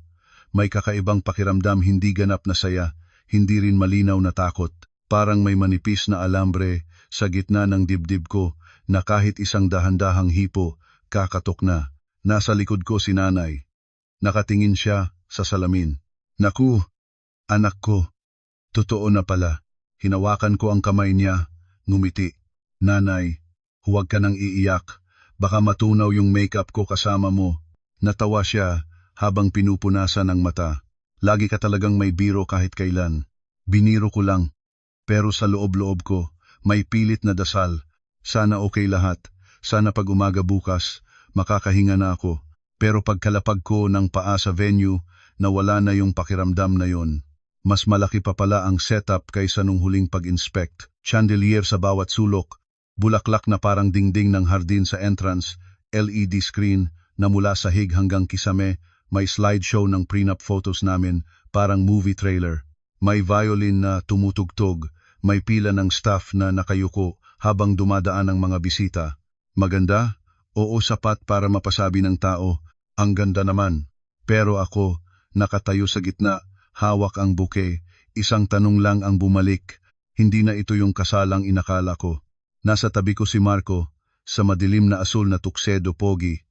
May kakaibang pakiramdam, hindi ganap na saya, hindi rin malinaw na takot. Parang may manipis na alambre sa gitna ng dibdib ko na kahit isang dahan-dahang hipo, kakatok na. Nasa likod ko si nanay. Nakatingin siya sa salamin. Naku, anak ko. Totoo na pala. Hinawakan ko ang kamay niya, ngumiti. Nanay, huwag ka nang iiyak. Baka matunaw yung makeup ko kasama mo. Natawa siya habang pinupunasan ang mata. Lagi ka talagang may biro kahit kailan. Biniro ko lang. Pero sa loob-loob ko, may pilit na dasal. Sana okay lahat. Sana pag umaga bukas, makakahinga na ako. Pero pagkalapag ko ng paa sa venue, nawala na yung pakiramdam na yon. Mas malaki pa pala ang setup kaysa nung huling pag-inspect. Chandelier sa bawat sulok, bulaklak na parang dingding ng hardin sa entrance, LED screen na mula sahig hanggang kisame, may slideshow ng prenup photos namin, parang movie trailer. May violin na tumutugtog, may pila ng staff na nakayuko habang dumadaan ang mga bisita. Maganda? Oo, sapat para mapasabi ng tao, ang ganda naman. Pero ako, nakatayo sa gitna, hawak ang buke, isang tanong lang ang bumalik, hindi na ito yung kasalang inakala ko. Nasa tabi ko si Marco, sa madilim na asul na tuksedo, pogi,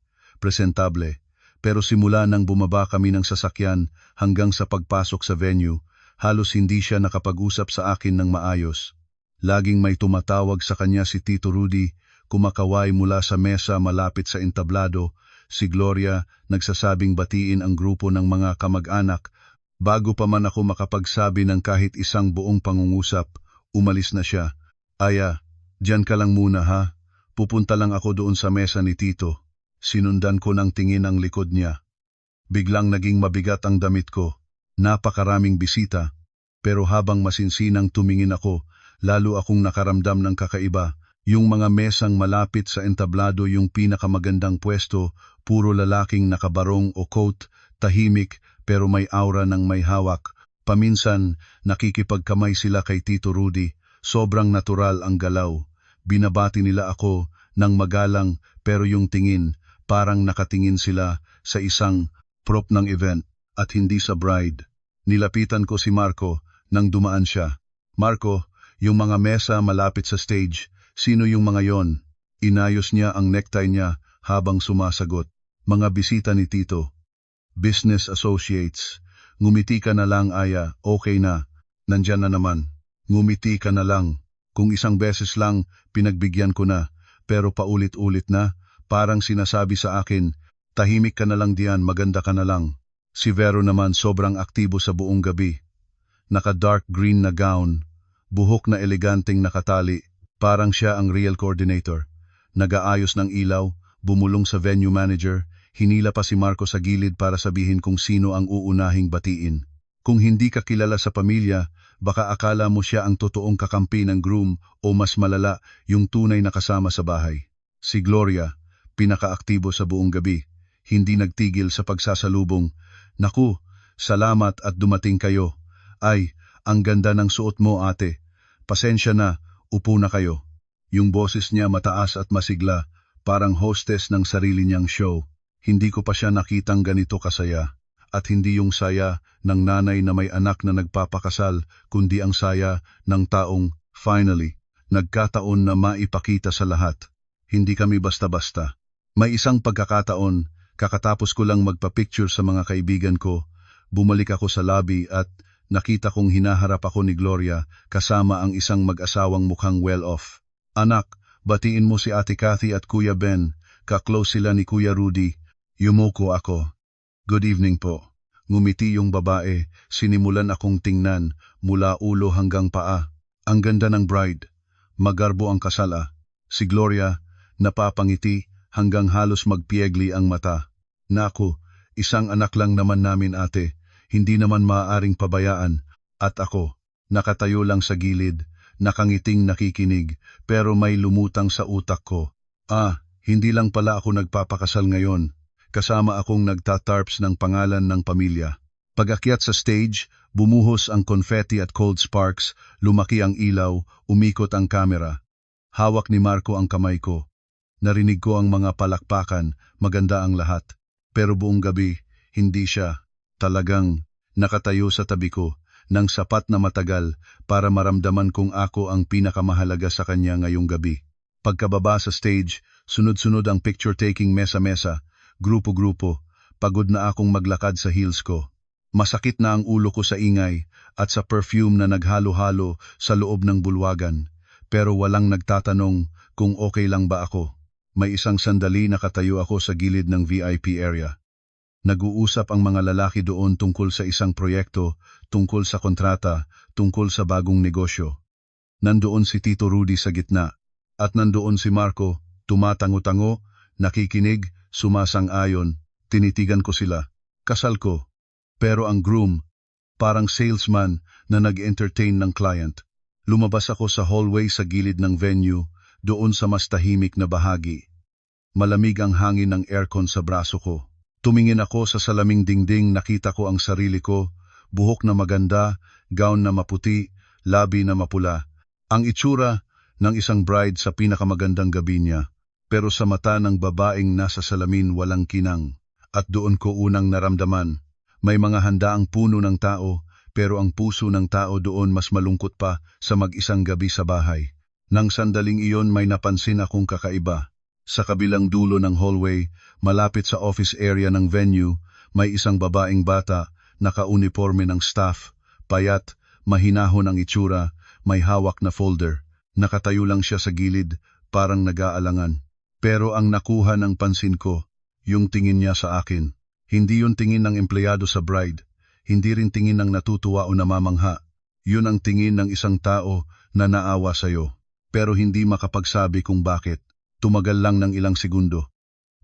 presentable. Pero simula nang bumaba kami ng sasakyan hanggang sa pagpasok sa venue, halos hindi siya nakapag-usap sa akin ng maayos. Laging may tumatawag sa kanya si Tito Rudy, kumakaway mula sa mesa malapit sa entablado, si Gloria nagsasabing batiin ang grupo ng mga kamag-anak. Bago pa man ako makapagsabi ng kahit isang buong pangungusap, umalis na siya. Aya, diyan ka lang muna ha, pupunta lang ako doon sa mesa ni Tito. Sinundan ko ng tingin ang likod niya. Biglang naging mabigat ang damit ko. Napakaraming bisita. Pero habang masinsinang tumingin ako, lalo akong nakaramdam ng kakaiba. Yung mga mesang malapit sa entablado, yung pinakamagandang pwesto, puro lalaking nakabarong o coat, tahimik pero may aura ng may hawak. Paminsan, nakikipagkamay sila kay Tito Rudy. Sobrang natural ang galaw. Binabati nila ako ng magalang, pero yung tingin, parang nakatingin sila sa isang prop ng event at hindi sa bride. Nilapitan ko si Marco nang dumaan siya. Marco, yung mga mesa malapit sa stage, sino yung mga yon? Inayos niya ang necktie niya habang sumasagot. Mga bisita ni Tito. Business associates. Ngumiti ka na lang, Aya, okay na. Nandyan na naman. Ngumiti ka na lang. Kung isang beses lang, pinagbigyan ko na. Pero paulit-ulit na, parang sinasabi sa akin, tahimik ka na lang diyan, maganda ka na lang. Si Vero naman sobrang aktibo sa buong gabi. Naka-dark green na gown, buhok na eleganteng nakatali, parang siya ang real coordinator. Nag-aayos ng ilaw, bumulong sa venue manager, hinila pa si Marco sa gilid para sabihin kung sino ang uunahing batiin. Kung hindi ka kilala sa pamilya, baka akala mo siya ang totoong kakampi ng groom o mas malala, yung tunay na kasama sa bahay. Si Gloria, pinakaaktibo sa buong gabi, hindi nagtigil sa pagsasalubong. Naku, salamat at dumating kayo. Ay, ang ganda ng suot mo ate. Pasensya na, upo na kayo. Yung boses niya mataas at masigla, parang hostess ng sarili niyang show. Hindi ko pa siya nakitang ganito kasaya. At hindi yung saya ng nanay na may anak na nagpapakasal, kundi ang saya ng taong, finally, nagkataon na maipakita sa lahat. Hindi kami basta-basta. May isang pagkakataon, kakatapos ko lang magpa-picture sa mga kaibigan ko, bumalik ako sa lobby at nakita kong hinaharap ako ni Gloria kasama ang isang mag-asawang mukhang well-off. Anak, batiin mo si Ate Cathy at Kuya Ben, ka-close sila ni Kuya Rudy. Yumuko ako. Good evening po. Ngumiti yung babae, sinimulan akong tingnan mula ulo hanggang paa. Ang ganda ng bride. Magarbo ang kasala. Si Gloria, napapangiti hanggang halos magpiegli ang mata. Naku, isang anak lang naman namin ate, hindi naman maaaring pabayaan. At ako, nakatayo lang sa gilid, nakangiting nakikinig, pero may lumutang sa utak ko. Hindi lang pala ako nagpapakasal ngayon. Kasama akong nagtatarps ng pangalan ng pamilya. Pag-akyat sa stage, bumuhos ang confetti at cold sparks, lumaki ang ilaw, umikot ang kamera. Hawak ni Marco ang kamay ko. Narinig ko ang mga palakpakan, maganda ang lahat. Pero buong gabi, hindi siya. Talagang nakatayo sa tabi ko, nang sapat na matagal para maramdaman kong ako ang pinakamahalaga sa kanya ngayong gabi. Pagkababa sa stage, sunod-sunod ang picture-taking mesa-mesa, grupo-grupo, pagod na akong maglakad sa heels ko. Masakit na ang ulo ko sa ingay at sa perfume na naghalo-halo sa loob ng bulwagan. Pero walang nagtatanong kung okay lang ba ako. May isang sandali nakatayo ako sa gilid ng VIP area. Nag-uusap ang mga lalaki doon tungkol sa isang proyekto, tungkol sa kontrata, tungkol sa bagong negosyo. Nandoon si Tito Rudy sa gitna, at nandoon si Marco, tumatango-tango, nakikinig, sumasang-ayon. Tinitigan ko sila. Kasal ko. Pero ang groom, parang salesman na nag-entertain ng client. Lumabas ako sa hallway sa gilid ng venue, doon sa mas tahimik na bahagi. Malamig ang hangin ng aircon sa braso ko. Tumingin ako sa salaming dingding, nakita ko ang sarili ko, buhok na maganda, gown na maputi, labi na mapula. Ang itsura ng isang bride sa pinakamagandang gabi niya. Pero sa mata ng babaeng nasa salamin walang kinang. At doon ko unang naramdaman, may mga handaang puno ng tao, pero ang puso ng tao doon mas malungkot pa sa mag-isang gabi sa bahay. Nang sandaling iyon may napansin akong kakaiba. Sa kabilang dulo ng hallway, malapit sa office area ng venue, may isang babaeng bata, naka-uniforme ng staff, payat, mahinahon ang itsura, may hawak na folder. Nakatayo lang siya sa gilid, parang nag-aalangan. Pero ang nakuha ng pansin ko, yung tingin niya sa akin. Hindi yung tingin ng empleyado sa bride, hindi rin tingin ng natutuwa o namamangha. Yun ang tingin ng isang tao na naawa sa'yo, pero hindi makapagsabi kung bakit. Tumagal lang ng ilang segundo,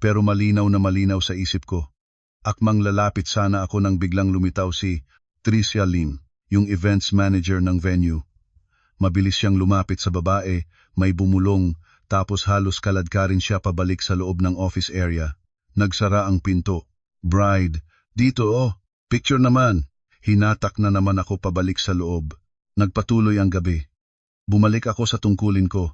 pero malinaw na malinaw sa isip ko. Akmang lalapit sana ako nang biglang lumitaw si Tricia Lim, yung events manager ng venue. Mabilis siyang lumapit sa babae, may bumulong, tapos halos kaladkarin siya pabalik sa loob ng office area. Nagsara ang pinto. Bride, dito picture naman. Hinatak na naman ako pabalik sa loob. Nagpatuloy ang gabi. Bumalik ako sa tungkulin ko.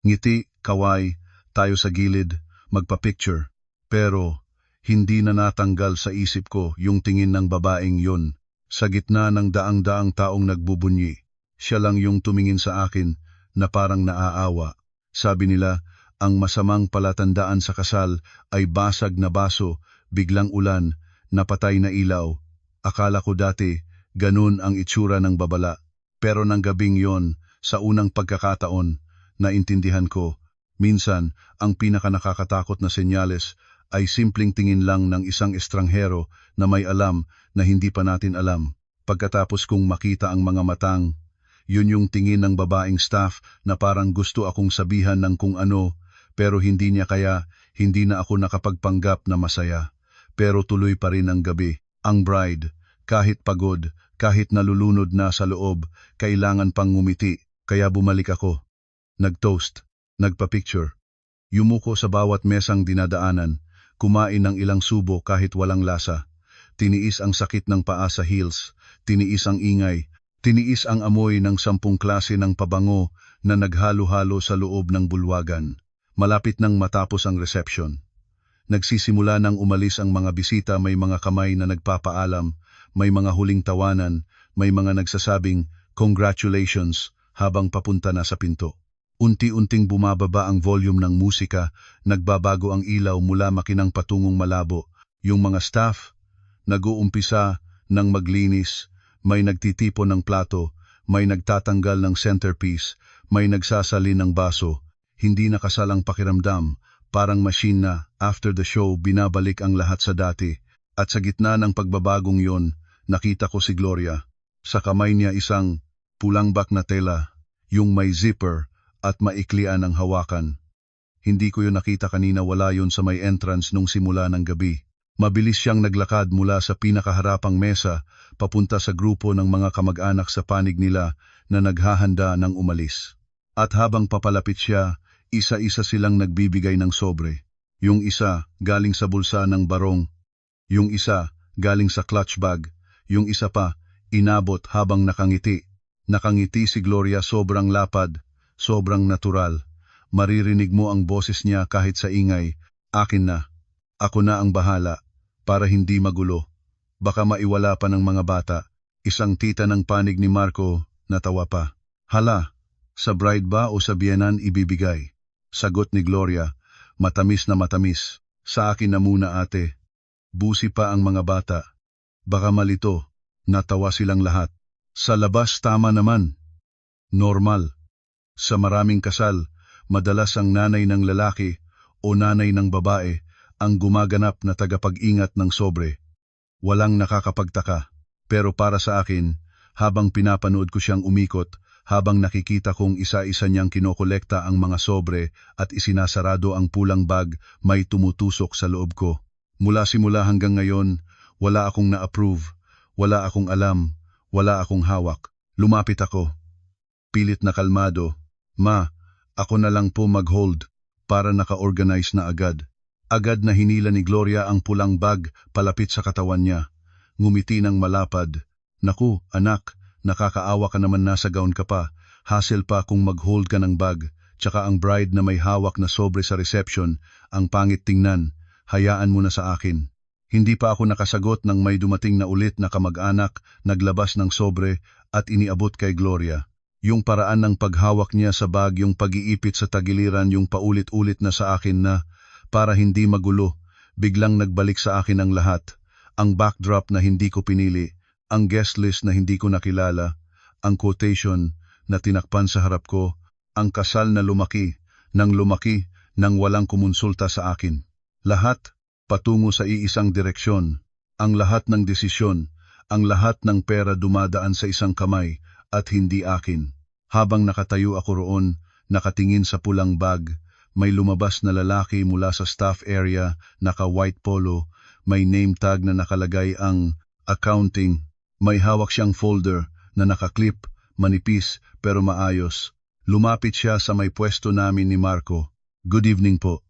Ngiti, kaway, tayo sa gilid, magpa-picture. Pero hindi na natanggal sa isip ko yung tingin ng babaeng yun. Sa gitna ng daang-daang taong nagbubunyi, siya lang yung tumingin sa akin na parang naaawa. Sabi nila, ang masamang palatandaan sa kasal ay basag na baso, biglang ulan, napatay na ilaw. Akala ko dati, ganun ang itsura ng babala. Pero ng gabing yon, sa unang pagkakataon, naintindihan ko, minsan, ang pinakanakakatakot na senyales ay simpleng tingin lang ng isang estranghero na may alam na hindi pa natin alam. Pagkatapos kong makita ang mga matang, Yun yung tingin ng babaeng staff na parang gusto akong sabihan ng kung ano, pero hindi niya kaya, hindi na ako nakapagpanggap na masaya. Pero tuloy pa rin ang gabi. Ang bride, kahit pagod, kahit nalulunod na sa loob, kailangan pang ngumiti, kaya bumalik ako. Nag-toast, nagpa-picture. Yumuko sa bawat mesang dinadaanan, kumain ng ilang subo kahit walang lasa. Tiniis ang sakit ng paa sa heels, tiniis ang ingay, tiniis ang amoy ng 10 klase ng pabango na naghalo-halo sa loob ng bulwagan. Malapit nang matapos ang reception. Nagsisimula nang umalis ang mga bisita, may mga kamay na nagpapaalam, may mga huling tawanan, may mga nagsasabing congratulations habang papunta na sa pinto. Unti-unting bumababa ang volume ng musika, nagbabago ang ilaw mula makinang patungong malabo. Yung mga staff, nag-uumpisa ng maglinis, may nagtitipon ng plato, may nagtatanggal ng centerpiece, may nagsasalin ng baso. Hindi nakasalang pakiramdam, parang machine na, after the show, binabalik ang lahat sa dati. At sa gitna ng pagbabagong yon, nakita ko si Gloria. Sa kamay niya isang pulang bag na tela, yung may zipper at maiklian ang hawakan. Hindi ko yun nakita kanina, wala yun sa may entrance nung simula ng gabi. Mabilis siyang naglakad mula sa pinakaharapang mesa papunta sa grupo ng mga kamag-anak sa panig nila na naghahanda ng umalis. At habang papalapit siya, isa-isa silang nagbibigay ng sobre. Yung isa galing sa bulsa ng barong, yung isa galing sa clutch bag, yung isa pa inabot habang nakangiti. Nakangiti si Gloria, sobrang lapad, sobrang natural. Maririnig mo ang boses niya kahit sa ingay, "Akin na. Ako na ang bahala, para hindi magulo. Baka maiwala pa ng mga bata." Isang tita ng panig ni Marco, natawa pa. "Hala, sa bride ba o sa biyenan ibibigay?" Sagot ni Gloria, matamis na matamis. "Sa akin na muna, ate." Busi pa ang mga bata. Baka malito. Natawa silang lahat. Sa labas tama naman. Normal. Sa maraming kasal, madalas ang nanay ng lalaki o nanay ng babae ang gumaganap na tagapag-ingat ng sobre. Walang nakakapagtaka. Pero para sa akin, habang pinapanood ko siyang umikot, habang nakikita kong isa-isa niyang kinokolekta ang mga sobre at isinasarado ang pulang bag, may tumutusok sa loob ko. Mula simula hanggang ngayon, wala akong na-approve, wala akong alam, wala akong hawak. Lumapit ako. Pilit na kalmado. "Ma, ako na lang po mag-hold," para naka-organize na agad. Agad na hinila ni Gloria ang pulang bag palapit sa katawan niya. Ngumiti ng malapad. "Naku, anak, nakakaawa ka naman, nasa gown ka pa. Hassle pa kung mag-hold ka ng bag. Tsaka ang bride na may hawak na sobre sa reception, ang pangit tingnan. Hayaan mo na sa akin." Hindi pa ako nakasagot nang may dumating na ulit na kamag-anak, naglabas ng sobre at iniabot kay Gloria. Yung paraan ng paghawak niya sa bag, yung pag-iipit sa tagiliran, yung paulit-ulit na sa akin na, para hindi magulo, biglang nagbalik sa akin ang lahat. Ang backdrop na hindi ko pinili, ang guest list na hindi ko nakilala, ang quotation na tinakpan sa harap ko, ang kasal na lumaki, nang walang kumonsulta sa akin. Lahat patungo sa iisang direksyon, ang lahat ng desisyon, ang lahat ng pera dumadaan sa isang kamay at hindi akin. Habang nakatayo ako roon, nakatingin sa pulang bag, may lumabas na lalaki mula sa staff area, naka-white polo, may name tag na nakalagay ang accounting, may hawak siyang folder na nakaklip, manipis pero maayos. Lumapit siya sa may pwesto namin ni Marco. "Good evening po.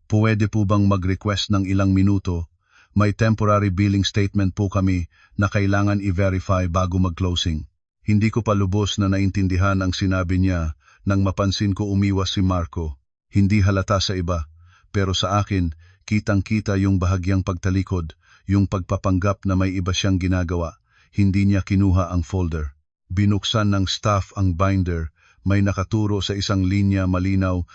Pwede po bang mag-request ng ilang minuto? May temporary billing statement po kami na kailangan i-verify bago mag-closing." Hindi ko pa lubos na naintindihan ang sinabi niya nang mapansin ko umiwas si Marco. Hindi halata sa iba, pero sa akin, kitang-kita yung bahagyang pagtalikod, yung pagpapanggap na may iba siyang ginagawa. Hindi niya kinuha ang folder. Binuksan ng staff ang binder, may nakaturo sa isang linya, malinaw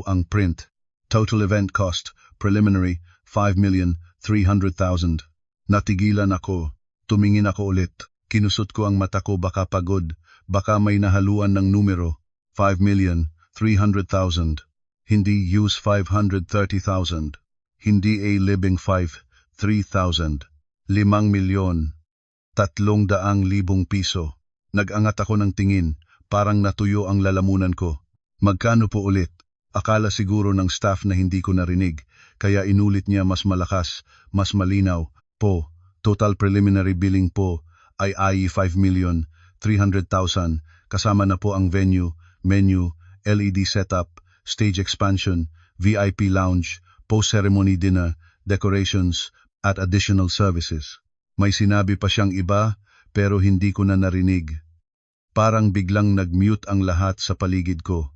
ang print. Total event cost, preliminary, 5,300,000. Natigilan ako. Tumingin ako ulit. Kinusot ko ang mata ko, baka pagod, baka may nahaluan ng numero. 5,300,000. Hindi use 530,000. Hindi a living 3,000. 5,000,000. 300,000 piso. Nag-angat ako ng tingin, parang natuyo ang lalamunan ko. Magkano po ulit? Akala siguro ng staff na hindi ko narinig, kaya inulit niya mas malakas, mas malinaw. Po, total preliminary billing po ay 5,300,000, kasama na po ang venue, menu, LED setup, stage expansion, VIP lounge, post-ceremony dinner, decorations, at additional services. May sinabi pa siyang iba, pero hindi ko na narinig. Parang biglang nag-mute ang lahat sa paligid ko.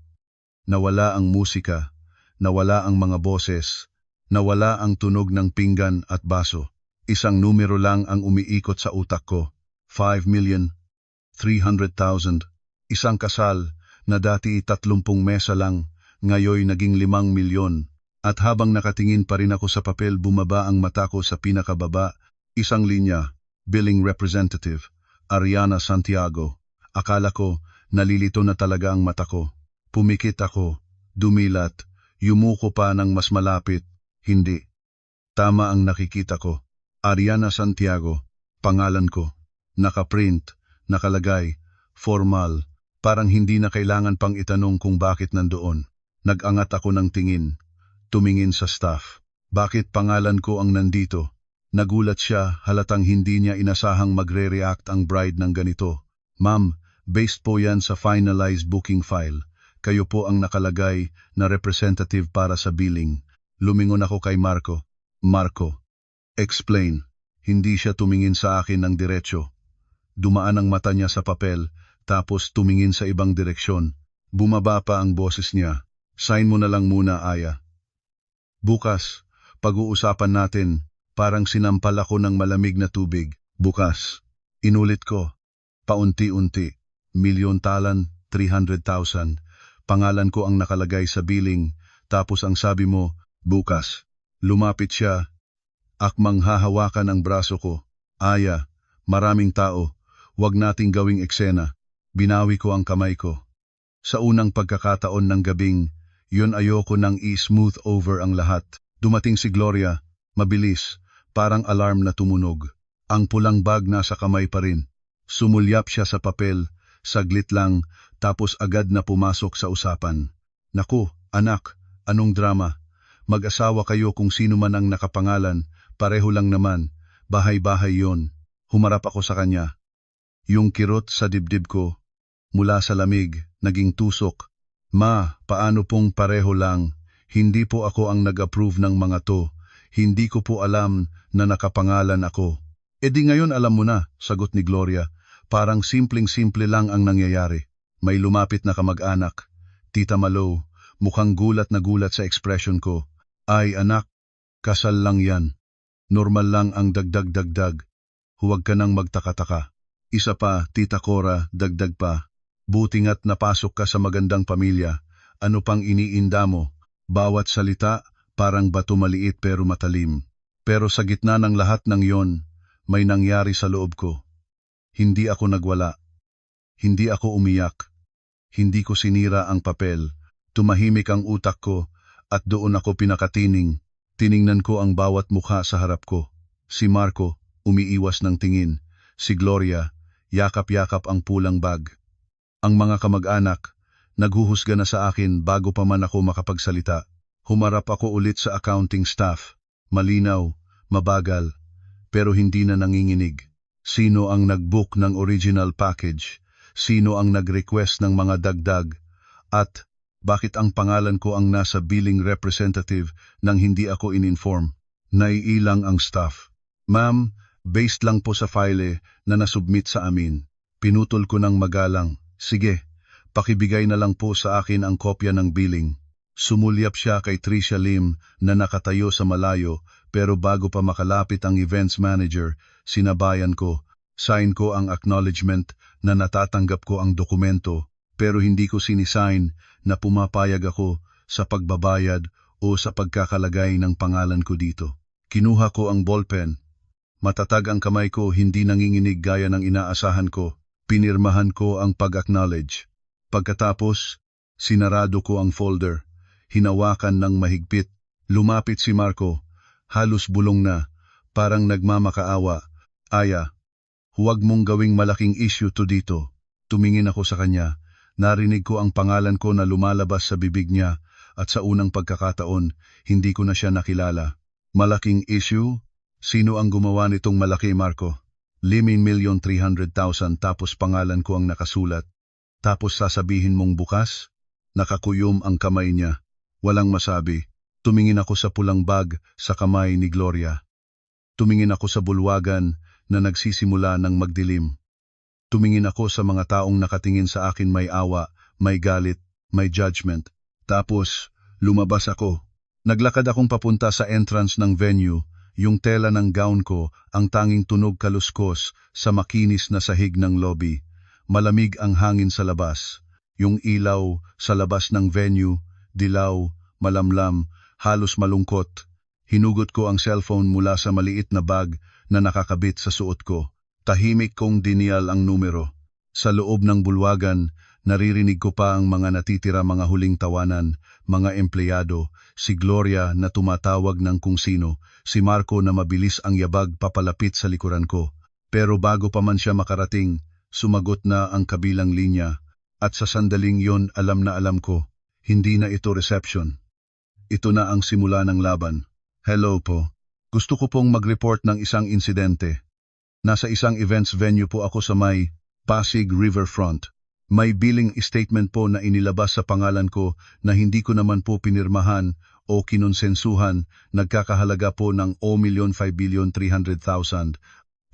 Nawala ang musika, nawala ang mga boses, nawala ang tunog ng pinggan at baso. Isang numero lang ang umiikot sa utak ko. 5,300,000. Isang kasal na dati 30 mesa lang, ngayon naging 5 milyon. At habang nakatingin pa rin ako sa papel, bumaba ang mata ko sa pinakababa. Isang linya, billing representative, Ariana Santiago. Akala ko, nalilito na talaga ang mata ko. Pumikit ako, dumilat, yumuko pa ng mas malapit. Hindi. Tama ang nakikita ko. Ariana Santiago, pangalan ko. Nakaprint, nakalagay, formal, parang hindi na kailangan pang itanong kung bakit nandoon. Nag-angat ako ng tingin, tumingin sa staff. Bakit pangalan ko ang nandito? Nagulat siya, halatang hindi niya inasahang magre-react ang bride ng ganito. Ma'am, based po yan sa finalized booking file. Kayo po ang nakalagay na representative para sa billing. Lumingon ako kay Marco. Marco, explain. Hindi siya tumingin sa akin ng diretsyo. Dumaan ang mata niya sa papel, tapos tumingin sa ibang direksyon. Bumaba pa ang boses niya. Sign mo na lang muna, Aya. Bukas, pag-uusapan natin. Parang sinampal ako ng malamig na tubig. Bukas. Inulit ko. Paunti-unti. Milyon talan, 300,000. Pangalan ko ang nakalagay sa billing. Tapos ang sabi mo, bukas. Lumapit siya. Akmang hahawakan ang braso ko. Aya, maraming tao. Huwag nating gawing eksena. Binawi ko ang kamay ko. Sa unang pagkakataon ng gabing, yun ayoko nang i-smooth over ang lahat. Dumating si Gloria, mabilis, parang alarm na tumunog. Ang pulang bag nasa kamay pa rin. Sumulyap siya sa papel, saglit lang, tapos agad na pumasok sa usapan. Naku, anak, anong drama? Mag-asawa kayo kung sino man ang nakapangalan, pareho lang naman, bahay-bahay yon. Humarap ako sa kanya. Yung kirot sa dibdib ko, mula sa lamig, naging tusok. Ma, paano pong pareho lang? Hindi po ako ang nag-approve ng mga to. Hindi ko po alam na nakapangalan ako. E di ngayon alam mo na, sagot ni Gloria. Parang simpleng-simple lang ang nangyayari. May lumapit na kamag-anak. Tita Malo, mukhang gulat na gulat sa expression ko. Ay anak, kasal lang yan. Normal lang ang dagdag-dagdag. Huwag ka nang magtaka-taka. Isa pa, Tita Cora, dagdag pa. Buti nga't napasok ka sa magandang pamilya. Ano pang iniinda mo? Bawat salita, parang bato maliit pero matalim. Pero sa gitna ng lahat ng yon, may nangyari sa loob ko. Hindi ako nagwala. Hindi ako umiyak. Hindi ko sinira ang papel. Tumahimik ang utak ko at doon ako pinakatining. Tiningnan ko ang bawat mukha sa harap ko. Si Marco, umiiwas ng tingin. Si Gloria, yakap-yakap ang pulang bag. Ang mga kamag-anak, naghuhusga na sa akin bago pa man ako makapagsalita. Humarap ako ulit sa accounting staff. Malinaw, mabagal, pero hindi na nanginginig. Sino ang nag-book ng original package? Sino ang nag-request ng mga dagdag? At bakit ang pangalan ko ang nasa billing representative nang hindi ako in-inform? Naiilang ang staff. Ma'am, based lang po sa file na nasubmit sa amin. Pinutol ko ng magalang. Sige, pakibigay na lang po sa akin ang kopya ng billing. Sumulyap siya kay Tricia Lim na nakatayo sa malayo, pero bago pa makalapit ang events manager, sinabayan ko. Sign ko ang acknowledgement na natatanggap ko ang dokumento, pero hindi ko sinisign na pumapayag ako sa pagbabayad o sa pagkakalagay ng pangalan ko dito. Kinuha ko ang ballpen. Matatag ang kamay ko, hindi nanginginig gaya ng inaasahan ko. Pinirmahan ko ang pag-acknowledge. Pagkatapos, sinarado ko ang folder. Hinawakan ng mahigpit. Lumapit si Marco. Halos bulong na. Parang nagmamakaawa. Aya, huwag mong gawing malaking issue to dito. Tumingin ako sa kanya. Narinig ko ang pangalan ko na lumalabas sa bibig niya at sa unang pagkakataon, hindi ko na siya nakilala. Malaking issue? Sino ang gumawa nitong malaki, Marco? 5,300,000 tapos pangalan ko ang nakasulat. Tapos sasabihin mong bukas? Nakakuyom ang kamay niya. Walang masabi. Tumingin ako sa pulang bag sa kamay ni Gloria. Tumingin ako sa bulwagan na nagsisimula ng magdilim. Tumingin ako sa mga taong nakatingin sa akin may awa, may galit, may judgment. Tapos, lumabas ako. Naglakad akong papunta sa entrance ng venue. Yung tela ng gown ko ang tanging tunog kaluskos sa makinis na sahig ng lobby. Malamig ang hangin sa labas. Yung ilaw sa labas ng venue, dilaw, malamlam, halos malungkot. Hinugot ko ang cellphone mula sa maliit na bag na nakakabit sa suot ko. Tahimik kong dinial ang numero. Sa loob ng bulwagan, naririnig ko pa ang mga natitira mga huling tawanan, mga empleyado, si Gloria na tumatawag ng kung sino, si Marco na mabilis ang yabag papalapit sa likuran ko. Pero bago pa man siya makarating, sumagot na ang kabilang linya. At sa sandaling yon alam na alam ko, hindi na ito reception. Ito na ang simula ng laban. Hello po. Gusto ko pong mag-report ng isang insidente. Nasa isang events venue po ako sa may Pasig Riverfront. May billing statement po na inilabas sa pangalan ko na hindi ko naman po pinirmahan o kinonsensuhan, nagkakahalaga po ng 5,300,000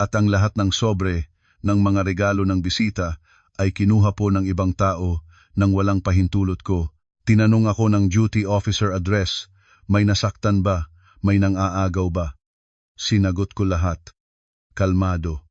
at ang lahat ng sobre ng mga regalo ng bisita ay kinuha po ng ibang tao nang walang pahintulot ko. Tinanong ako ng duty officer address, may nasaktan ba, may nang-aagaw ba? Sinagot ko lahat. Kalmado,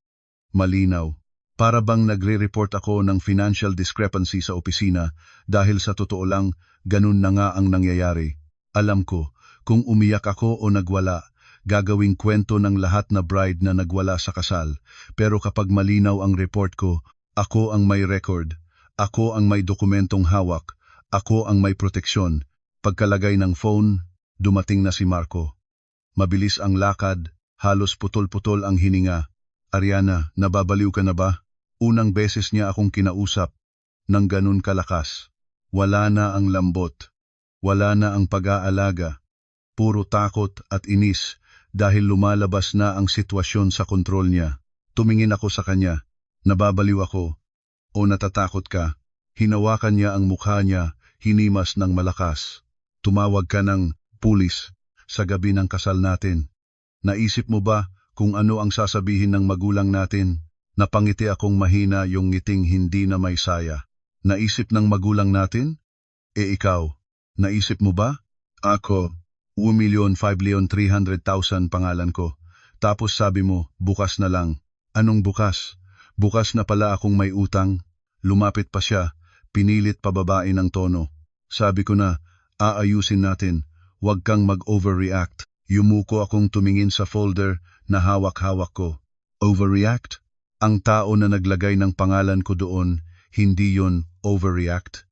malinaw. Para bang nagre-report ako ng financial discrepancy sa opisina dahil sa totoo lang, ganun na nga ang nangyayari. Alam ko, kung umiyak ako o nagwala, gagawing kwento ng lahat na bride na nagwala sa kasal. Pero kapag malinaw ang report ko, ako ang may record, ako ang may dokumentong hawak, ako ang may proteksyon. Pagkalagay ng phone, dumating na si Marco. Mabilis ang lakad, halos putol-putol ang hininga. Ariana, nababaliw ka na ba? Unang beses niya akong kinausap ng ganun kalakas. Wala na ang lambot. Wala na ang pag-aalaga. Puro takot at inis dahil lumalabas na ang sitwasyon sa kontrol niya. Tumingin ako sa kanya. Nababaliw ako. O natatakot ka? Hinawakan niya ang mukha niya, hinimas ng malakas. Tumawag ka ng pulis sa gabi ng kasal natin. Naisip mo ba kung ano ang sasabihin ng magulang natin? Napangiti akong mahina yung ngiting hindi na may saya. Naisip ng magulang natin? Ikaw, naisip mo ba? Ako, 1,5,300,000 pangalan ko. Tapos sabi mo, bukas na lang. Anong bukas? Bukas na pala akong may utang. Lumapit pa siya, pinilit pababain ng tono. Sabi ko na, aayusin natin, huwag kang mag-overreact. Yumuko akong tumingin sa folder na hawak-hawak ko. Overreact? Ang tao na naglagay ng pangalan ko doon, hindi yon overreact.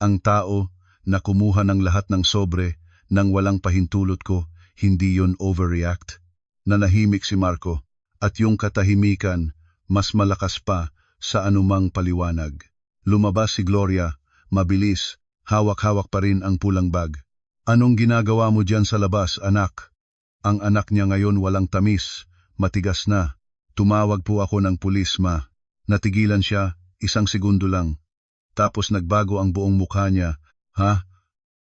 Ang tao na kumuha ng lahat ng sobre nang walang pahintulot ko, hindi yon overreact. Nanahimik si Marco, at yung katahimikan, mas malakas pa sa anumang paliwanag. Lumabas si Gloria, mabilis, hawak-hawak pa rin ang pulang bag. Anong ginagawa mo diyan sa labas, anak? Ang anak niya ngayon walang tamis, matigas na. Tumawag po ako ng pulis, ma. Natigilan siya, 1 segundo lang. Tapos nagbago ang buong mukha niya. Ha?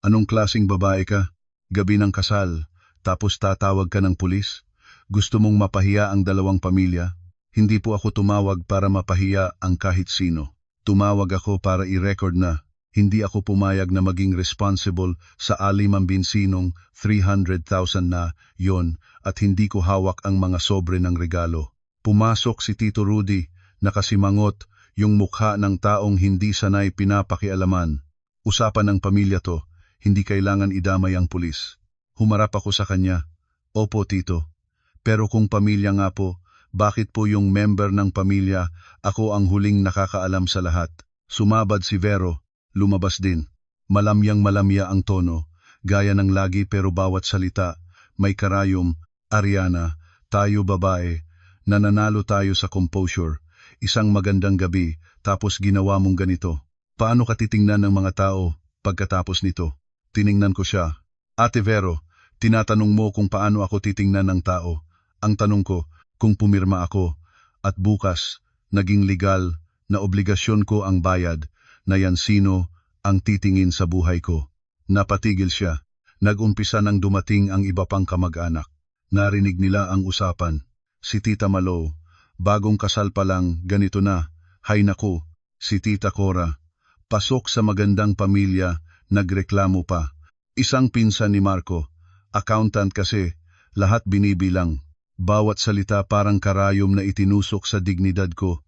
Anong klasing babae ka? Gabi ng kasal, tapos tatawag ka ng pulis? Gusto mong mapahiya ang dalawang pamilya? Hindi po ako tumawag para mapahiya ang kahit sino. Tumawag ako para i-record na hindi ako pumayag na maging responsible sa alimang binsinong 300,000 na yon at hindi ko hawak ang mga sobre ng regalo. Pumasok si Tito Rudy, nakasimangot, yung mukha ng taong hindi sanay pinapakialaman. Usapan ng pamilya to, hindi kailangan idamay ang pulis. Humarap ako sa kanya. Opo, Tito. Pero kung pamilya nga po, bakit po yung member ng pamilya, ako ang huling nakakaalam sa lahat? Sumabad si Vero, lumabas din. Malamyang-malamya ang tono, gaya ng lagi pero bawat salita, may karayom. Ariana, tayo babae, nananalo tayo sa composure. Isang magandang gabi, tapos ginawa mong ganito. Paano ka titingnan ng mga tao pagkatapos nito? Tiningnan ko siya. Ate Vero, tinatanong mo kung paano ako titingnan ng tao. Ang tanong ko, kung pumirma ako at bukas naging legal na obligasyon ko ang bayad, na yan sino ang titingin sa buhay ko. Napatigil siya. Nag-umpisa nang dumating ang iba pang kamag-anak. Narinig nila ang usapan. Si Tita Malo, bagong kasal pa lang, ganito na. Hay naku, si Tita Cora. Pasok sa magandang pamilya, nagreklamo pa. Isang pinsan ni Marco, accountant kasi, lahat binibilang. Bawat salita parang karayom na itinusok sa dignidad ko.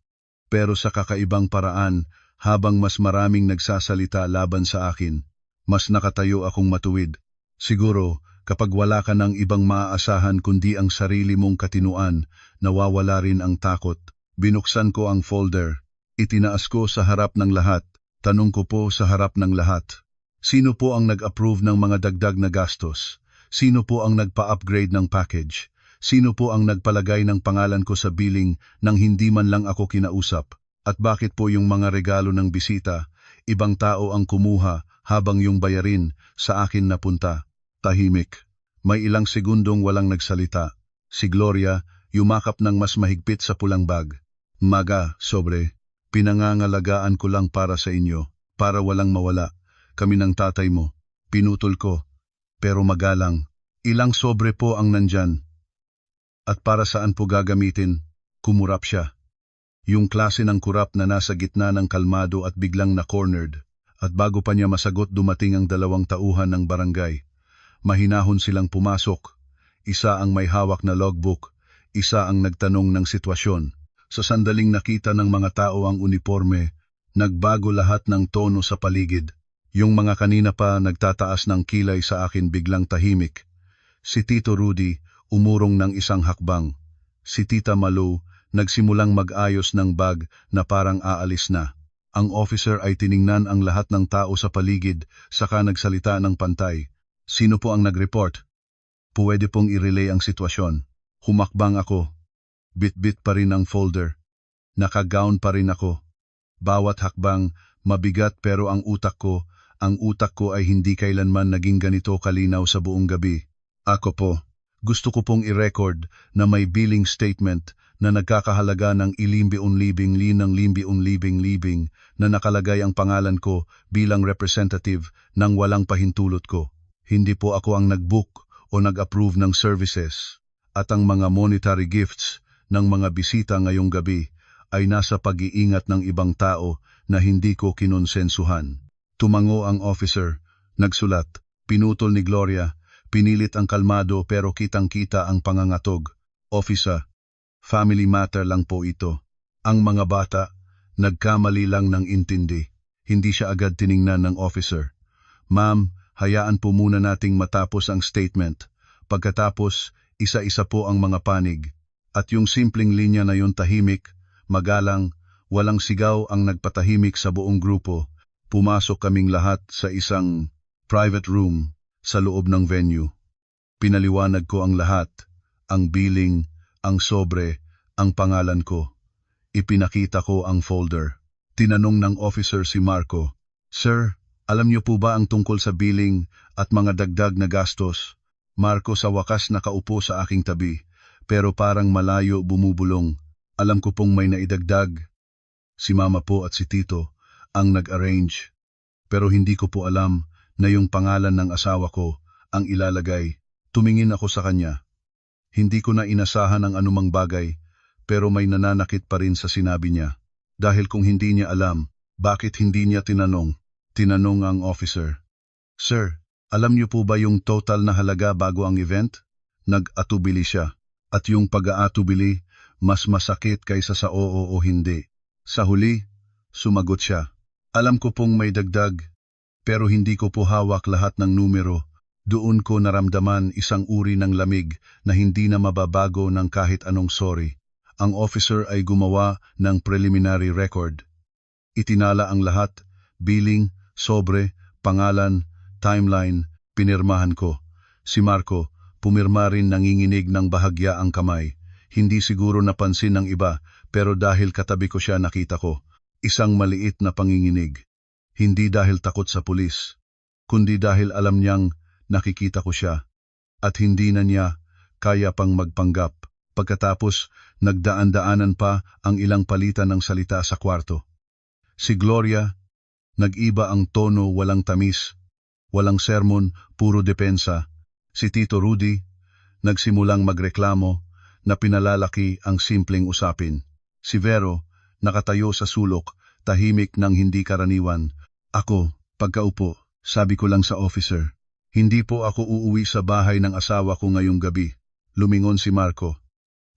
Pero sa kakaibang paraan, habang mas maraming nagsasalita laban sa akin, mas nakatayo akong matuwid. Siguro, kapag wala ka ng ibang maaasahan kundi ang sarili mong katinuan, nawawala rin ang takot. Binuksan ko ang folder. Itinaas ko sa harap ng lahat. Tanong ko po sa harap ng lahat. Sino po ang nag-approve ng mga dagdag na gastos? Sino po ang nagpa-upgrade ng package? Sino po ang nagpalagay ng pangalan ko sa billing nang hindi man lang ako kinausap? At bakit po yung mga regalo ng bisita, ibang tao ang kumuha habang yung bayarin sa akin napunta? Tahimik. May ilang segundong walang nagsalita. Si Gloria, yumakap ng mas mahigpit sa pulang bag. Maga, sobre. Pinangangalagaan ko lang para sa inyo, para walang mawala. Kami ng tatay mo. Pinutol ko. Pero magalang. Ilang sobre po ang nandyan. At para saan po gagamitin? Kumurap siya. Yung klase ng kurap na nasa gitna ng kalmado at biglang na-cornered. At bago pa niya masagot dumating ang dalawang tauhan ng barangay. Mahinahon silang pumasok. Isa ang may hawak na logbook, isa ang nagtanong ng sitwasyon. Sa sandaling nakita ng mga tao ang uniforme, nagbago lahat ng tono sa paligid. Yung mga kanina pa nagtataas ng kilay sa akin biglang tahimik. Si Tito Rudy umurong ng isang hakbang. Si Tita Malo nagsimulang mag-ayos ng bag na parang aalis na. Ang officer ay tiningnan ang lahat ng tao sa paligid, saka nagsalita ng pantay. Sino po ang nag-report? Pwede pong i-relay ang sitwasyon. Humakbang ako. Bit-bit pa rin ang folder. Nakagown pa rin ako. Bawat hakbang, mabigat pero ang utak ko ay hindi kailanman naging ganito kalinaw sa buong gabi. Ako po, gusto ko pong i-record na may billing statement na nagkakahalaga ng 1,000,000 na nakalagay ang pangalan ko bilang representative ng walang pahintulot ko. Hindi po ako ang nag-book o nag-approve ng services. At ang mga monetary gifts ng mga bisita ngayong gabi ay nasa pag-iingat ng ibang tao na hindi ko kinonsensuhan. Tumango ang officer, nagsulat, pinutol ni Gloria, pinilit ang kalmado pero kitang-kita ang pangangatog. Officer, family matter lang po ito. Ang mga bata, nagkamali lang ng intindi. Hindi siya agad tiningnan ng officer. Ma'am, hayaan po muna nating matapos ang statement. Pagkatapos, isa-isa po ang mga panig. At yung simpleng linya na yun tahimik, magalang, walang sigaw ang nagpatahimik sa buong grupo. Pumasok kaming lahat sa isang private room sa loob ng venue. Pinaliwanag ko ang lahat, ang billing, ang sobre, ang pangalan ko. Ipinakita ko ang folder. Tinanong ng officer si Marco, Sir, alam niyo po ba ang tungkol sa billing at mga dagdag na gastos? Marco sa wakas nakaupo sa aking tabi, pero parang malayo bumubulong. Alam ko pong may naidagdag. Si Mama po at si Tito ang nag-arrange. Pero hindi ko po alam na yung pangalan ng asawa ko ang ilalagay. Tumingin ako sa kanya. Hindi ko na inasahan ang anumang bagay, pero may nananakit pa rin sa sinabi niya. Dahil kung hindi niya alam, bakit hindi niya tinanong? Tinanong ang officer. Sir, alam niyo po ba yung total na halaga bago ang event? Nag-atubili siya. At yung pag-aatubili, mas masakit kaysa sa oo o hindi. Sa huli, sumagot siya. Alam ko pong may dagdag, pero hindi ko po hawak lahat ng numero. Doon ko naramdaman isang uri ng lamig na hindi na mababago ng kahit anong sorry. Ang officer ay gumawa ng preliminary record. Itinala ang lahat, billing, sobre, pangalan, timeline, pinirmahan ko. Si Marco, pumirma rin nanginginig ng bahagya ang kamay. Hindi siguro napansin ng iba, pero dahil katabi ko siya nakita ko. Isang maliit na panginginig. Hindi dahil takot sa pulis, kundi dahil alam niyang nakikita ko siya at hindi na niya kaya pang magpanggap. Pagkatapos, nagdaan-daanan pa ang ilang palitan ng salita sa kwarto. Si Gloria, nag-iba ang tono, walang tamis, walang sermon, puro depensa. Si Tito Rudy, nagsimulang magreklamo na pinalalaki ang simpleng usapin. Si Vero, nakatayo sa sulok, tahimik ng hindi karaniwan. Ako, pagkaupo, sabi ko lang sa officer, hindi po ako uuwi sa bahay ng asawa ko ngayong gabi. Lumingon si Marco.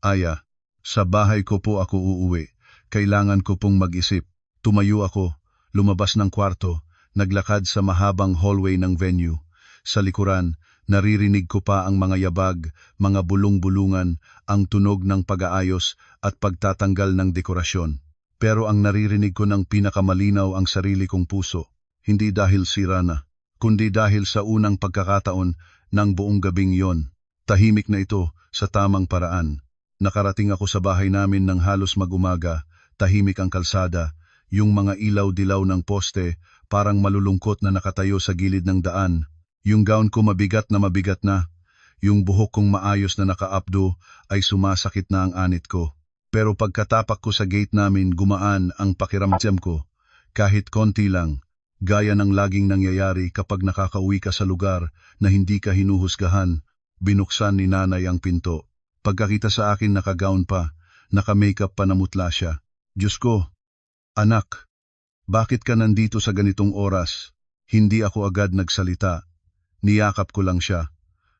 Aya, sa bahay ko po ako uuwi. Kailangan ko pong mag-isip. Tumayo ako, lumabas ng kwarto, naglakad sa mahabang hallway ng venue. Sa likuran, naririnig ko pa ang mga yabag, mga bulong-bulungan, ang tunog ng pag-aayos at pagtatanggal ng dekorasyon. Pero ang naririnig ko ng pinakamalinaw ang sarili kong puso, hindi dahil sira na, kundi dahil sa unang pagkakataon ng buong gabing yon. Tahimik na ito sa tamang paraan. Nakarating ako sa bahay namin ng halos mag-umaga, tahimik ang kalsada, yung mga ilaw-dilaw ng poste, parang malulungkot na nakatayo sa gilid ng daan. Yung gown ko mabigat na, yung buhok kong maayos na nakaapdo ay sumasakit na ang anit ko. Pero pagkatapak ko sa gate namin, gumaan ang pakiramdam ko, kahit konti lang, gaya ng laging nangyayari kapag nakakauwi ka sa lugar na hindi ka hinuhusgahan. Binuksan ni nanay ang pinto. Pagkakita sa akin naka-gown pa, naka-makeup pa, namutla siya. Diyos ko, anak, bakit ka nandito sa ganitong oras? Hindi ako agad nagsalita. Niyakap ko lang siya.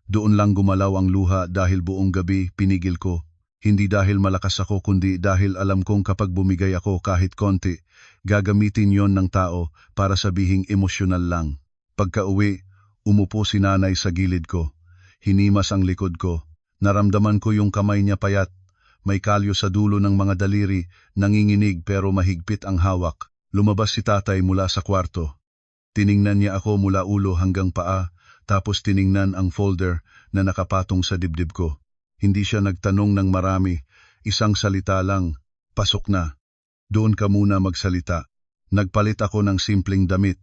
Doon lang gumalaw ang luha dahil buong gabi pinigil ko. Hindi dahil malakas ako kundi dahil alam kong kapag bumigay ako kahit konti, gagamitin yon ng tao para sabihing emosyonal lang. Pagka-uwi, umupo si nanay sa gilid ko. Hinimas ang likod ko. Naramdaman ko yung kamay niya payat. May kalyo sa dulo ng mga daliri, nanginginig pero mahigpit ang hawak. Lumabas si tatay mula sa kwarto. Tiningnan niya ako mula ulo hanggang paa, tapos tiningnan ang folder na nakapatong sa dibdib ko. Hindi siya nagtanong ng marami, isang salita lang, pasok na. Doon ka muna magsalita. Nagpalit ako ng simpleng damit,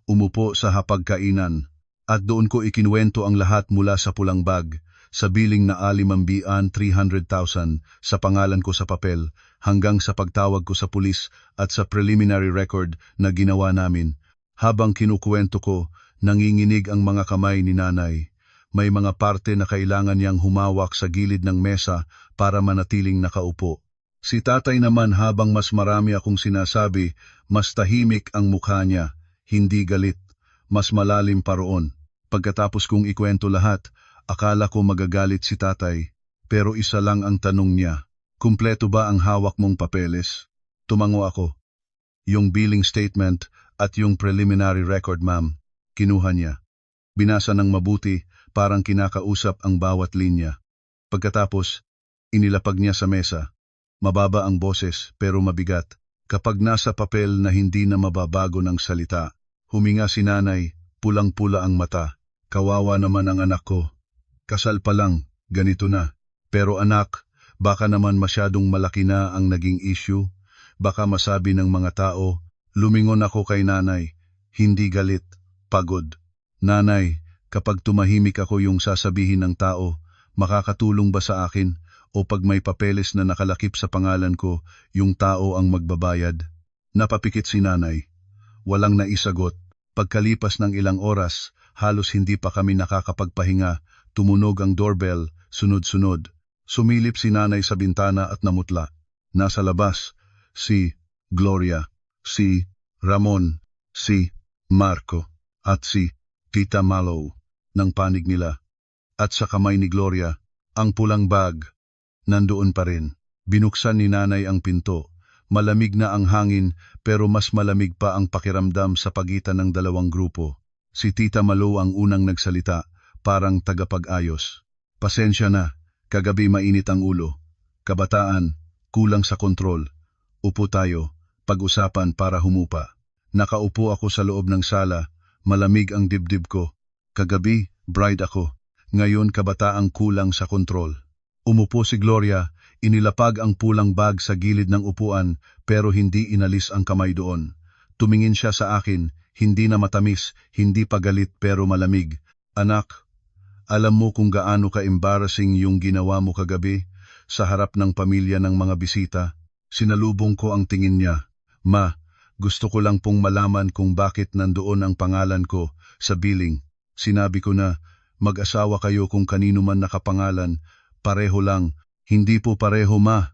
umupo sa hapagkainan, at doon ko ikinuwento ang lahat mula sa pulang bag, sa biling na alimambian 300,000 sa pangalan ko sa papel, hanggang sa pagtawag ko sa pulis at sa preliminary record na ginawa namin. Habang kinukuwento ko, nanginginig ang mga kamay ni nanay. May mga parte na kailangan niyang humawak sa gilid ng mesa para manatiling nakaupo. Si tatay naman, habang mas marami akong sinasabi, mas tahimik ang mukha niya, hindi galit, mas malalim pa roon. Pagkatapos kong ikwento lahat, akala ko magagalit si tatay, pero isa lang ang tanong niya. Kumpleto ba ang hawak mong papeles? Tumango ako. Yung billing statement at yung preliminary record, ma'am. Kinuha niya. Binasa ng mabuti, parang kinakausap ang bawat linya. Pagkatapos, inilapag niya sa mesa. Mababa ang boses pero mabigat. Kapag nasa papel na hindi na mababago ng salita, huminga si nanay, pulang-pula ang mata. Kawawa naman ang anak ko. Kasal pa lang, ganito na. Pero anak, baka naman masyadong malaki na ang naging issue. Baka masabi ng mga tao. Lumingon ako kay nanay, hindi galit, pagod. Nanay, kapag tumahimik ako, yung sasabihin ng tao, makakatulong ba sa akin? O pag may papeles na nakalakip sa pangalan ko, yung tao ang magbabayad? Napapikit si nanay. Walang naisagot. Pagkalipas ng ilang oras, halos hindi pa kami nakakapagpahinga. Tumunog ang doorbell, sunod-sunod. Sumilip si nanay sa bintana at namutla. Nasa labas, si Gloria, si Ramon, si Marco, at si Tita Malo. Nang panig nila. At sa kamay ni Gloria, ang pulang bag. Nandoon pa rin. Binuksan ni nanay ang pinto. Malamig na ang hangin pero mas malamig pa ang pakiramdam sa pagitan ng dalawang grupo. Si Tita Malo ang unang nagsalita. Parang tagapag-ayos. Pasensya na, kagabi mainit ang ulo. Kabataan, kulang sa kontrol. Upo tayo, pag-usapan para humupa. Nakaupo ako sa loob ng sala, malamig ang dibdib ko. Kagabi, bride ako. Ngayon kabataang kulang sa kontrol. Umupo si Gloria, Inilapag ang pulang bag sa gilid ng upuan pero hindi inalis ang kamay doon. Tumingin siya sa akin, hindi na matamis, hindi pagalit pero malamig. Anak, alam mo kung gaano ka-embarrassing yung ginawa mo kagabi sa harap ng pamilya ng mga bisita? Sinalubong ko ang tingin niya. Ma, gusto ko lang pong malaman kung bakit nandoon ang pangalan ko sa billing. Sinabi ko na, mag-asawa kayo kung kanino man nakapangalan, pareho lang. Hindi po pareho, ma.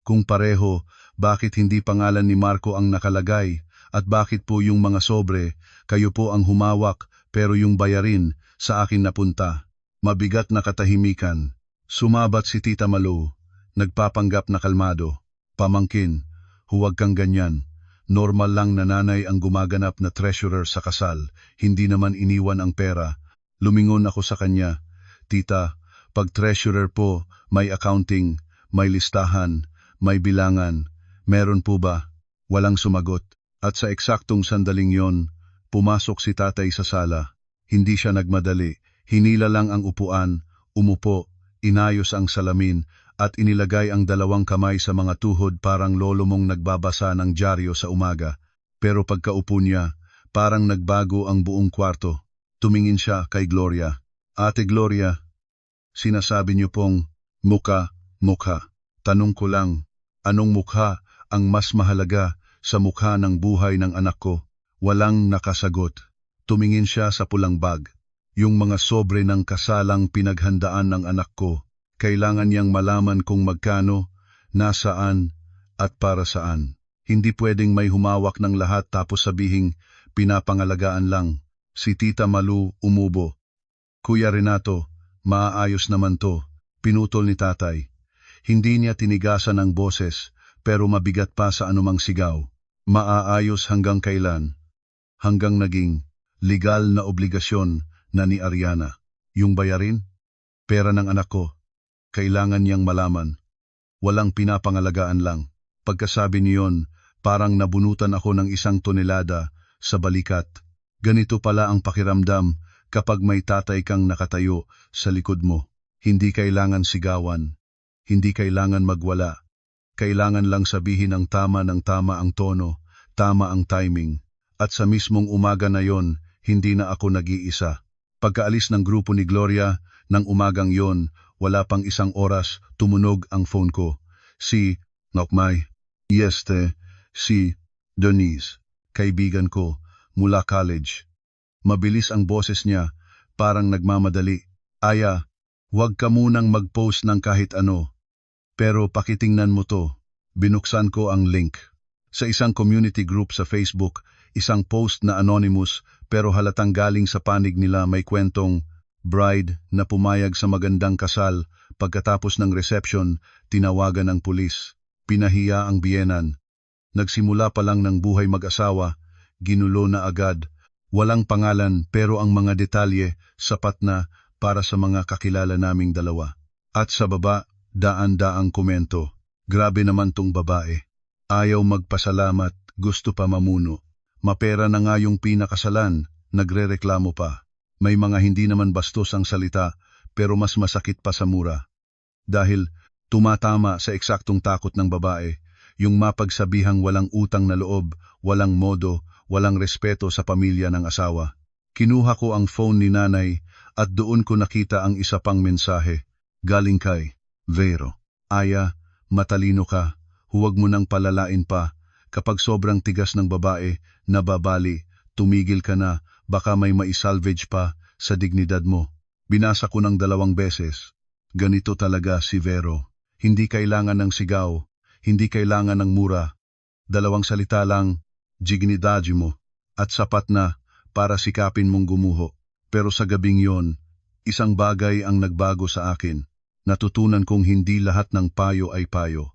Kung pareho, bakit hindi pangalan ni Marco ang nakalagay? At bakit po yung mga sobre, kayo po ang humawak, pero yung bayarin, sa akin napunta? Mabigat na katahimikan. Sumabat si Tita Malu, nagpapanggap na kalmado. Pamangkin, huwag kang ganyan. Normal lang na nanay ang gumaganap na treasurer sa kasal, hindi naman iniwan ang pera. Lumingon ako sa kanya, Tita, pag treasurer po, may accounting, may listahan, may bilangan. Meron po ba? Walang sumagot. At sa eksaktong sandaling yon, pumasok si tatay sa sala. Hindi siya nagmadali. Hinila lang ang upuan, umupo, inayos ang salamin, at inilagay ang dalawang kamay sa mga tuhod parang lolo mong nagbabasa ng dyaryo sa umaga. Pero pagkaupo niya, parang nagbago ang buong kwarto. Tumingin siya kay Gloria. Ate Gloria, sinasabi niyo pong mukha. Tanong ko lang, anong mukha ang mas mahalaga sa mukha ng buhay ng anak ko? Walang nakasagot. Tumingin siya sa pulang bag. Yung mga sobre ng kasalang pinaghandaan ng anak ko. Kailangan niyang malaman kung magkano, nasaan, at para saan. Hindi pwedeng may humawak ng lahat tapos sabihing pinapangalagaan lang. Si Tita Malu umubo. Kuya Renato, maaayos naman to, pinutol ni tatay. Hindi niya tinigasan ang boses, pero mabigat pa sa anumang sigaw. Maaayos hanggang kailan? Hanggang naging legal na obligasyon na ni Ariana. Yung bayarin? Pera ng anak ko. Kailangan niyang malaman. Walang pinapangalagaan lang. Pagkasabi niyon, parang nabunutan ako ng 1 tonelada sa balikat. Ganito pala ang pakiramdam kapag may tatay kang nakatayo sa likod mo. Hindi kailangan sigawan. Hindi kailangan magwala. Kailangan lang sabihin ang tama ang tono, tama ang timing. At sa mismong umaga na yon, hindi na ako nag-iisa. Pagkaalis ng grupo ni Gloria, ng umagang yon, wala pang 1 oras, tumunog ang phone ko. Si Nokmay, si Denise, kaibigan ko, mula college. Mabilis ang boses niya, parang nagmamadali. Aya, huwag ka munang mag-post ng kahit ano. Pero pakitingnan mo to. Binuksan ko ang link. Sa isang community group sa Facebook, isang post na anonymous pero halatang galing sa panig nila may kwentong bride na pumayag sa magandang kasal pagkatapos ng reception, tinawagan ng pulis. Pinahiya ang biyenan. Nagsimula pa lang ng buhay mag-asawa, ginulo na agad. Walang pangalan pero ang mga detalye sapat na para sa mga kakilala naming dalawa. At sa baba, daan-daang komento. Grabe naman tong babae. Ayaw magpasalamat, gusto pa mamuno. Mapera na nga yung pinakasalan, nagrereklamo pa. May mga hindi naman bastos ang salita, pero mas masakit pa sa mura. Dahil tumatama sa eksaktong takot ng babae, yung mapagsabihang walang utang na loob, walang modo, walang respeto sa pamilya ng asawa. Kinuha ko ang phone ni nanay at doon ko nakita ang isa pang mensahe. Galing kay Vero. Aya, matalino ka, huwag mo nang palalain pa. Kapag sobrang tigas ng babae, nababali, tumigil ka na, baka may maisalvage pa sa dignidad mo. Binasa ko ng 2 beses. Ganito talaga si Vero. Hindi kailangan ng sigaw, hindi kailangan ng mura. 2 salita lang, dignidad mo, at sapat na para sikapin mong gumuho. Pero sa gabing yon, isang bagay ang nagbago sa akin. Natutunan kong hindi lahat ng payo ay payo.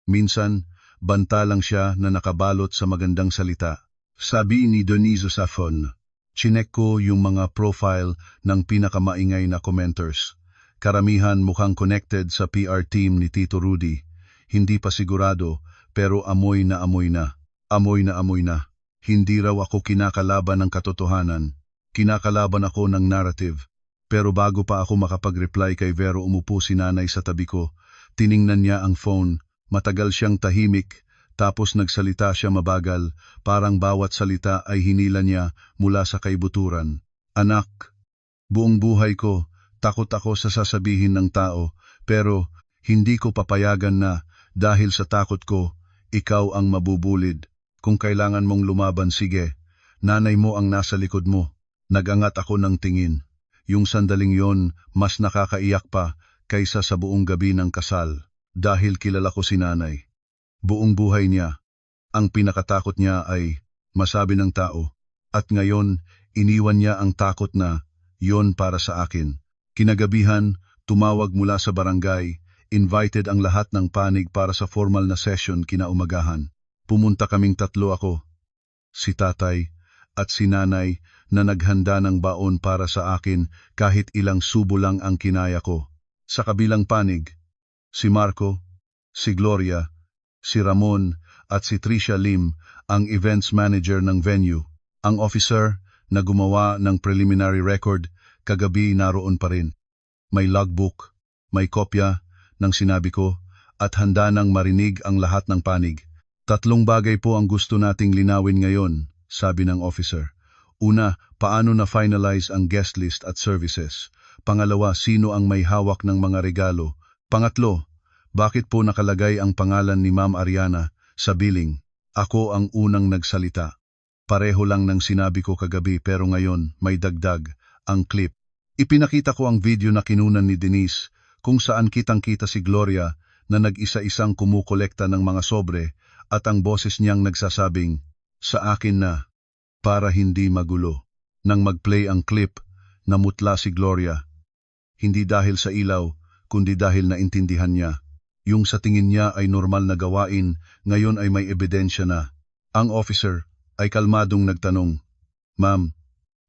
Minsan, banta lang siya na nakabalot sa magandang salita. Sabi ni Donizo sa phone. Chinek ko yung mga profile ng pinakamaingay na commenters. Karamihan mukhang connected sa PR team ni Tito Rudy. Hindi pa sigurado, pero amoy na amoy na. Amoy na amoy na. Hindi raw ako kinakalaban ng katotohanan. Kinakalaban ako ng narrative. Pero bago pa ako makapag-reply kay Vero umupo si nanay sa tabi ko. Tiningnan niya ang phone, matagal siyang tahimik, tapos nagsalita siya mabagal, parang bawat salita ay hinila niya mula sa kaibuturan. Anak, buong buhay ko, takot ako sa sasabihin ng tao, pero hindi ko papayagan na dahil sa takot ko, ikaw ang mabubulid. Kung kailangan mong lumaban, sige. Nanay mo ang nasa likod mo. Nagangat ako ng tingin. Yung sandaling yon, mas nakakaiyak pa kaysa sa buong gabi ng kasal. Dahil kilala ko si nanay. Buong buhay niya, ang pinakatakot niya ay masabi ng tao. At ngayon, iniwan niya ang takot na yon para sa akin. Kinagabihan, tumawag mula sa barangay, invited ang lahat ng panig para sa formal na session kinaumagahan. Pumunta kaming tatlo, ako, si tatay, at si nanay, na naghanda ng baon para sa akin kahit ilang subo lang ang kinaya ko. Sa kabilang panig, si Marco, si Gloria, si Ramon at si Tricia Lim, ang events manager ng venue. Ang officer na gumawa ng preliminary record, kagabi naroon pa rin. May logbook, may kopya ng sinabi ko, at handa nang marinig ang lahat ng panig. 3 bagay po ang gusto nating linawin ngayon, sabi ng officer. Una, paano na-finalize ang guest list at services? Pangalawa, sino ang may hawak ng mga regalo? Pangatlo, bakit po nakalagay ang pangalan ni Ma'am Ariana sa billing? Ako ang unang nagsalita. Pareho lang ng sinabi ko kagabi, pero ngayon may dagdag, ang clip. Ipinakita ko ang video na kinunan ni Denise kung saan kitang-kita si Gloria na nag-isa-isang kumukolekta ng mga sobre at ang boses niyang nagsasabing, sa akin na, para hindi magulo. Nang mag-play ang clip, namutla si Gloria. Hindi dahil sa ilaw, kundi dahil naintindihan niya. Yung sa tingin niya ay normal na gawain, ngayon ay may ebidensya na. Ang officer ay kalmadong nagtanong, Ma'am,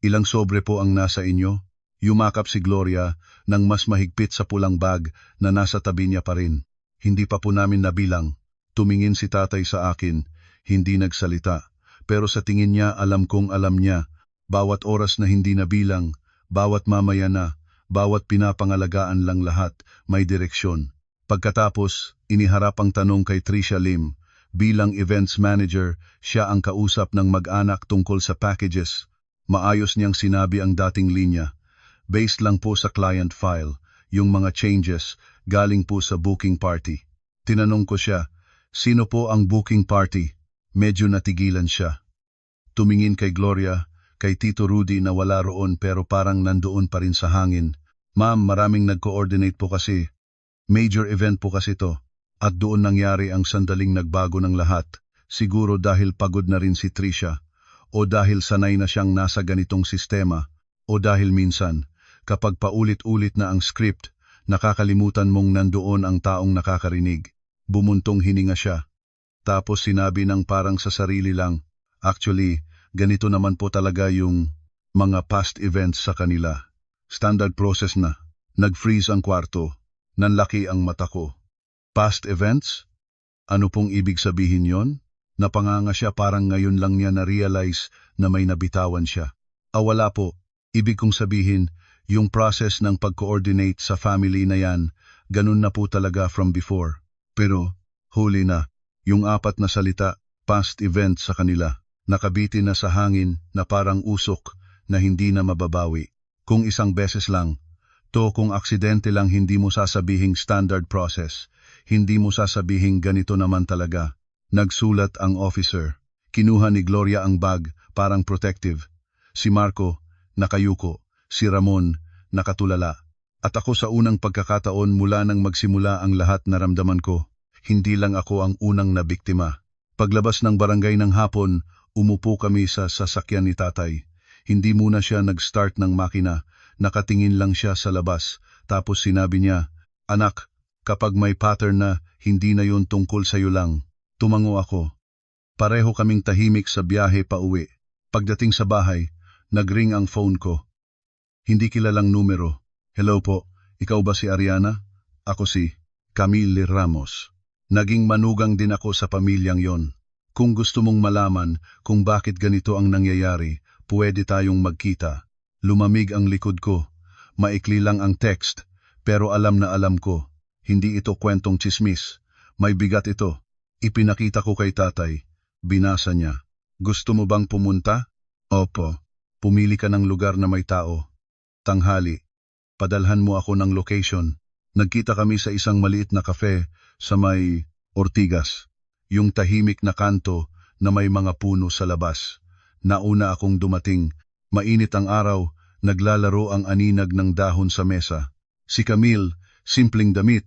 ilang sobre po ang nasa inyo? Yumakap si Gloria ng mas mahigpit sa pulang bag na nasa tabi niya pa rin. Hindi pa po namin nabilang. Tumingin si tatay sa akin, hindi nagsalita. Pero sa tingin niya alam kong alam niya, bawat oras na hindi nabilang, bawat mamaya na, bawat pinapangalagaan lang lahat, may direksyon. Pagkatapos, iniharap ang tanong kay Tricia Lim. Bilang events manager, siya ang kausap ng mag-anak tungkol sa packages. Maayos niyang sinabi ang dating linya. Based lang po sa client file, yung mga changes galing po sa booking party. Tinanong ko siya, sino po ang booking party? Medyo natigilan siya. Tumingin kay Gloria, kay Tito Rudy na wala roon pero parang nandoon pa rin sa hangin. Ma'am, maraming nag-coordinate po kasi. Major event po kasi to. At doon nangyari ang sandaling nagbago ng lahat. Siguro dahil pagod na rin si Tricia. O dahil sanay na siyang nasa ganitong sistema. O dahil minsan, kapag paulit-ulit na ang script, nakakalimutan mong nandoon ang taong nakakarinig. Bumuntong hininga siya. Tapos sinabi ng parang sa sarili lang, actually, ganito naman po talaga yung mga past events sa kanila. Standard process na. Nag-freeze ang kwarto. Nanlaki ang mata ko. Past events? Ano pong ibig sabihin yon? Napanganga siya, parang ngayon lang niya na-realize na may nabitawan siya. Wala po. Ibig kong sabihin, yung process ng pag-coordinate sa family na yan, ganun na po talaga from before. Pero, huli na, yung 4 na salita, past events sa kanila, nakabitin na sa hangin na parang usok na hindi na mababawi. Kung isang beses lang, to kung aksidente lang hindi mo sasabihing standard process, hindi mo sasabihing ganito naman talaga. Nagsulat ang officer. Kinuha ni Gloria ang bag, parang protective. Si Marco, nakayuko. Si Ramon, nakatulala. At ako sa unang pagkakataon mula nang magsimula ang lahat naramdaman ko. Hindi lang ako ang unang nabiktima. Paglabas ng barangay ng hapon, umupo kami sa sasakyan ni tatay. Hindi muna siya nag-start ng makina. Nakatingin lang siya sa labas. Tapos sinabi niya, Anak, kapag may pattern na, hindi na yun tungkol sa'yo lang. Tumango ako. Pareho kaming tahimik sa biyahe pa uwi. Pagdating sa bahay, nagring ang phone ko. Hindi kilalang numero. Hello po, ikaw ba si Ariana? Ako si Camille Ramos. Naging manugang din ako sa pamilyang yon. Kung gusto mong malaman kung bakit ganito ang nangyayari, pwede tayong magkita. Lumamig ang likod ko. Maikli lang ang text, pero alam na alam ko. Hindi ito kwentong tsismis. May bigat ito. Ipinakita ko kay tatay. Binasa niya. Gusto mo bang pumunta? Opo. Pumili ka ng lugar na may tao. Tanghali. Padalhan mo ako ng location. Nagkita kami sa isang maliit na kafe sa may Ortigas. Yung tahimik na kanto na may mga puno sa labas. Nauna akong dumating. Mainit ang araw, naglalaro ang aninag ng dahon sa mesa. Si Camille, simpleng damit,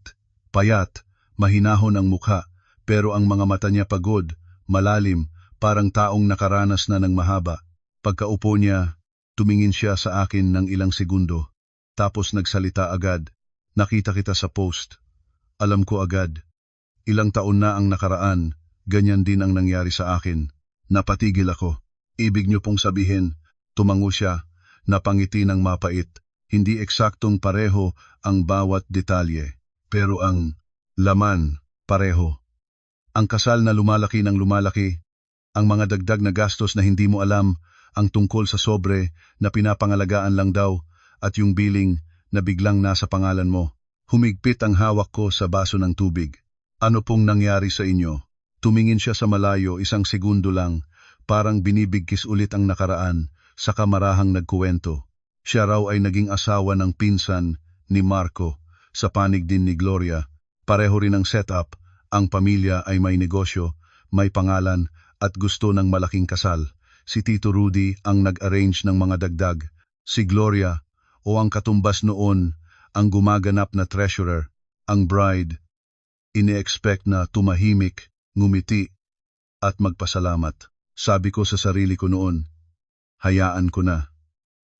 payat, mahinahon ang mukha, pero ang mga mata niya pagod, malalim, parang taong nakaranas na ng mahaba. Pagkaupo niya, tumingin siya sa akin ng ilang segundo. Tapos nagsalita agad. Nakita kita sa post. Alam ko agad. Ilang taon na ang nakaraan, ganyan din ang nangyari sa akin. Napatigil ako. Ibig niyo pong sabihin, tumango siya, napangiti ng mapait. Hindi eksaktong pareho ang bawat detalye, pero ang laman pareho. Ang kasal na lumalaki ng lumalaki, ang mga dagdag na gastos na hindi mo alam, ang tungkol sa sobre na pinapangalagaan lang daw, at yung billing na biglang nasa pangalan mo. Humigpit ang hawak ko sa baso ng tubig. Ano pong nangyari sa inyo? Tumingin siya sa malayo, isang segundo lang, parang binibigkis ulit ang nakaraan, saka marahang nagkuwento. Siya raw ay naging asawa ng pinsan ni Marco, sa panig din ni Gloria. Pareho rin ang setup, ang pamilya ay may negosyo, may pangalan, at gusto ng malaking kasal. Si Tito Rudy ang nag-arrange ng mga dagdag. Si Gloria, o ang katumbas noon, ang gumaganap na treasurer, ang bride. Ine-expect na tumahimik, ngumiti, at magpasalamat. Sabi ko sa sarili ko noon, hayaan ko na.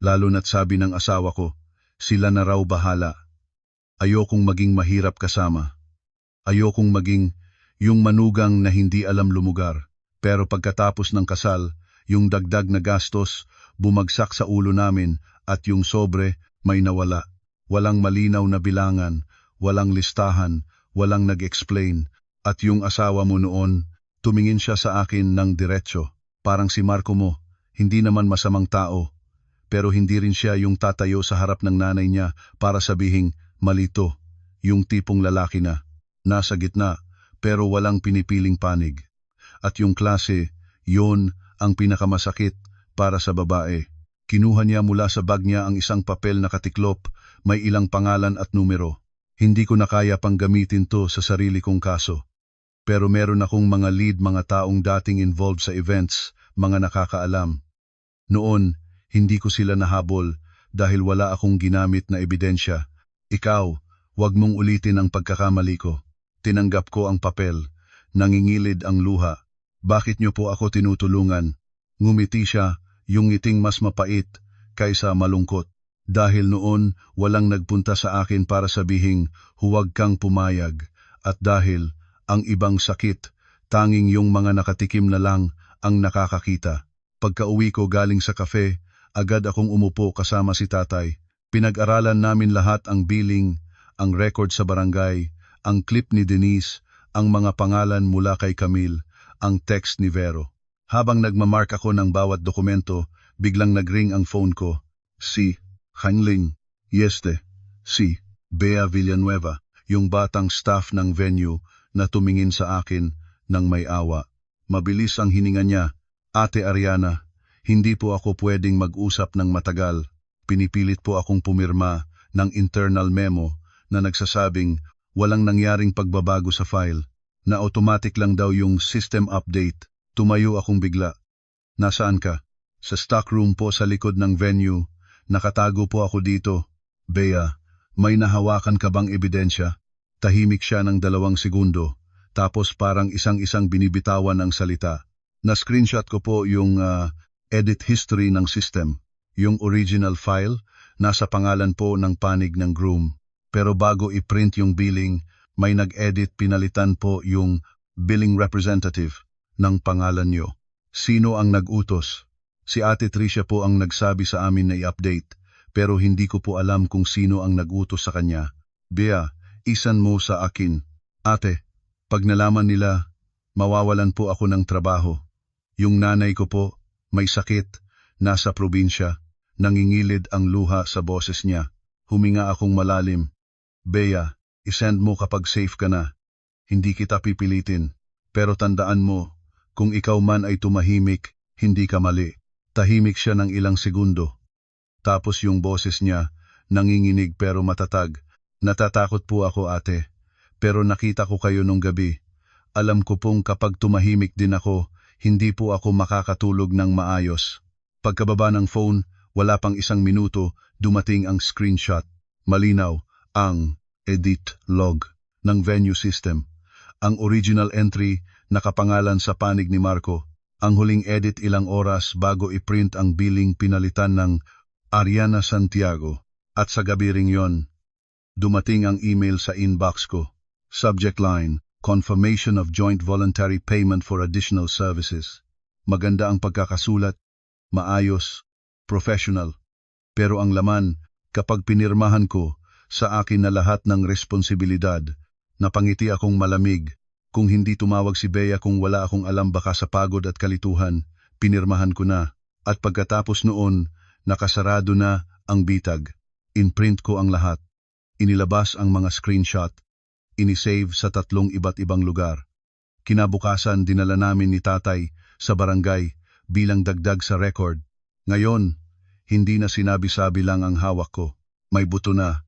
Lalo na't sabi ng asawa ko, sila na raw bahala. Ayokong maging mahirap kasama. Ayokong maging yung manugang na hindi alam lumugar. Pero pagkatapos ng kasal, yung dagdag na gastos, bumagsak sa ulo namin at yung sobre may nawala. Walang malinaw na bilangan, walang listahan, walang nag-explain. At yung asawa mo noon, tumingin siya sa akin ng diretso. Parang si Marco mo, hindi naman masamang tao. Pero hindi rin siya yung tatayo sa harap ng nanay niya para sabihing malito. Yung tipong lalaki na, nasa gitna, pero walang pinipiling panig. At yung klase, yon ang pinakamasakit para sa babae. Kinuha niya mula sa bag niya ang isang papel na katiklop, may ilang pangalan at numero. Hindi ko na kaya pang gamitin to sa sarili kong kaso. Pero meron akong mga lead, mga taong dating involved sa events, mga nakakaalam. Noon, hindi ko sila nahabol dahil wala akong ginamit na ebidensya. Ikaw, wag mong ulitin ang pagkakamali ko. Tinanggap ko ang papel. Nangingilid ang luha. Bakit niyo po ako tinutulungan? Ngumiti siya, yung ngiting mas mapait kaysa malungkot. Dahil noon, walang nagpunta sa akin para sabihing huwag kang pumayag. At dahil ang ibang sakit, tanging yung mga nakatikim na lang ang nakakakita. Pagka-uwi ko galing sa kafe, agad akong umupo kasama si tatay. Pinag-aralan namin lahat ang billing, ang record sa barangay, ang clip ni Denise, ang mga pangalan mula kay Camille, ang text ni Vero. Habang nagmamark ako ng bawat dokumento, biglang nagring ang phone ko. Si Hanling, Yeste, si Bea Villanueva, yung batang staff ng venue na tumingin sa akin ng may awa. Mabilis ang hininga niya. Ate Ariana, hindi po ako pwedeng mag-usap ng matagal. Pinipilit po akong pumirma ng internal memo na nagsasabing walang nangyaring pagbabago sa file, na automatic lang daw yung system update. Tumayo akong bigla. Nasaan ka? Sa stockroom po sa likod ng venue. Nakatago po ako dito. Bea, may nahawakan ka bang ebidensya? Tahimik siya ng 2 segundo, tapos parang isang-isang binibitawan ang salita. Na-screenshot ko po yung edit history ng system. Yung original file, nasa pangalan po ng panig ng groom. Pero bago i-print yung billing, may nag-edit, pinalitan po yung billing representative ng pangalan nyo. Sino ang nag-utos? Si Ate Tricia po ang nagsabi sa amin na i-update, pero hindi ko po alam kung sino ang nag-utos sa kanya. Bea, isan mo sa akin. Ate, pag nalaman nila, mawawalan po ako ng trabaho. Yung nanay ko po, may sakit, nasa probinsya. Nangingilid ang luha sa boses niya. Huminga akong malalim. Bea, isend mo kapag safe ka na. Hindi kita pipilitin. Pero tandaan mo, kung ikaw man ay tumahimik, hindi ka mali. Tahimik siya ng ilang segundo. Tapos yung boses niya, nanginginig pero matatag. Natatakot po ako, ate. Pero nakita ko kayo nung gabi. Alam ko pong kapag tumahimik din ako, hindi po ako makakatulog ng maayos. Pagkababa ng phone, wala pang isang minuto, dumating ang screenshot. Malinaw, ang edit log ng venue system. Ang original entry, nakapangalan sa panig ni Marco. Ang huling edit ilang oras bago i-print ang billing pinalitan ng Ariana Santiago. At sa gabi ring yon, dumating ang email sa inbox ko. Subject line, Confirmation of Joint Voluntary Payment for Additional Services. Maganda ang pagkakasulat, maayos, professional. Pero ang laman, kapag pinirmahan ko, sa akin na lahat ng responsibilidad. Napangiti akong malamig. Kung hindi tumawag si Bea kung wala akong alam baka sa pagod at kalituhan, pinirmahan ko na. At pagkatapos noon, nakasarado na ang bitag. In-print ko ang lahat. Inilabas ang mga screenshot. Inisave sa 3 iba't ibang lugar. Kinabukasan dinala namin ni tatay sa barangay bilang dagdag sa record. Ngayon, hindi na sinabi-sabi lang ang hawak ko. May buto na,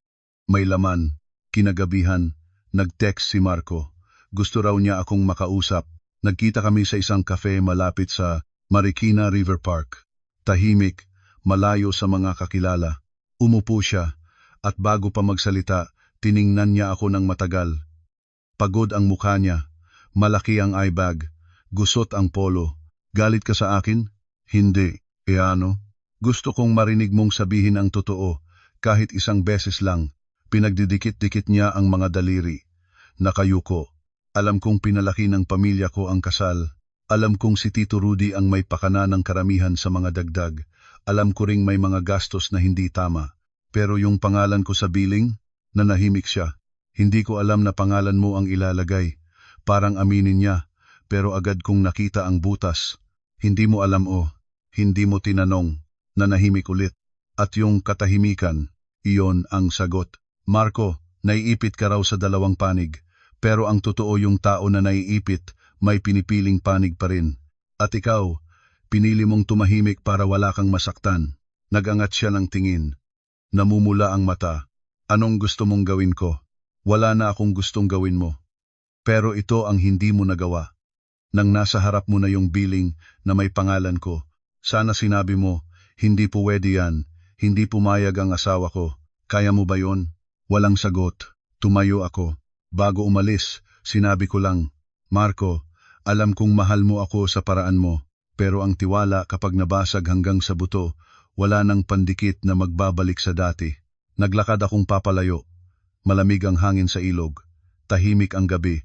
may laman. Kinagabihan, nag-text si Marco. Gusto raw niya akong makausap. Nagkita kami sa isang cafe malapit sa Marikina River Park. Tahimik, malayo sa mga kakilala. Umupo siya, at bago pa magsalita, tiningnan niya ako ng matagal. Pagod ang mukha niya, malaki ang eye bag, gusot ang polo. Galit ka sa akin? Hindi. E ano? Gusto kong marinig mong sabihin ang totoo, kahit isang beses lang. Pinagdidikit-dikit niya ang mga daliri. Nakayuko. Alam kong pinalaki ng pamilya ko ang kasal. Alam kong si Tito Rudy ang may pakana ng karamihan sa mga dagdag. Alam ko ring may mga gastos na hindi tama. Pero yung pangalan ko sa billing, nanahimik siya. Hindi ko alam na pangalan mo ang ilalagay. Parang aminin niya, pero agad kong nakita ang butas. Hindi mo alam hindi mo tinanong, nanahimik ulit. At yung katahimikan, iyon ang sagot. Marco, naiipit ka raw sa 2 panig. Pero ang totoo yung tao na naiipit, may pinipiling panig pa rin. At ikaw, pinili mong tumahimik para wala kang masaktan. Nagangat siya ng tingin. Namumula ang mata. Anong gusto mong gawin ko? Wala na akong gustong gawin mo. Pero ito ang hindi mo nagawa. Nang nasa harap mo na yung billing na may pangalan ko, sana sinabi mo, hindi pwede yan, hindi pumayag ang asawa ko. Kaya mo ba yon? Walang sagot. Tumayo ako. Bago umalis, sinabi ko lang, Marco, alam kong mahal mo ako sa paraan mo, pero ang tiwala kapag nabasag hanggang sa buto, wala nang pandikit na magbabalik sa dati. Naglakad akong papalayo. Malamig ang hangin sa ilog. Tahimik ang gabi.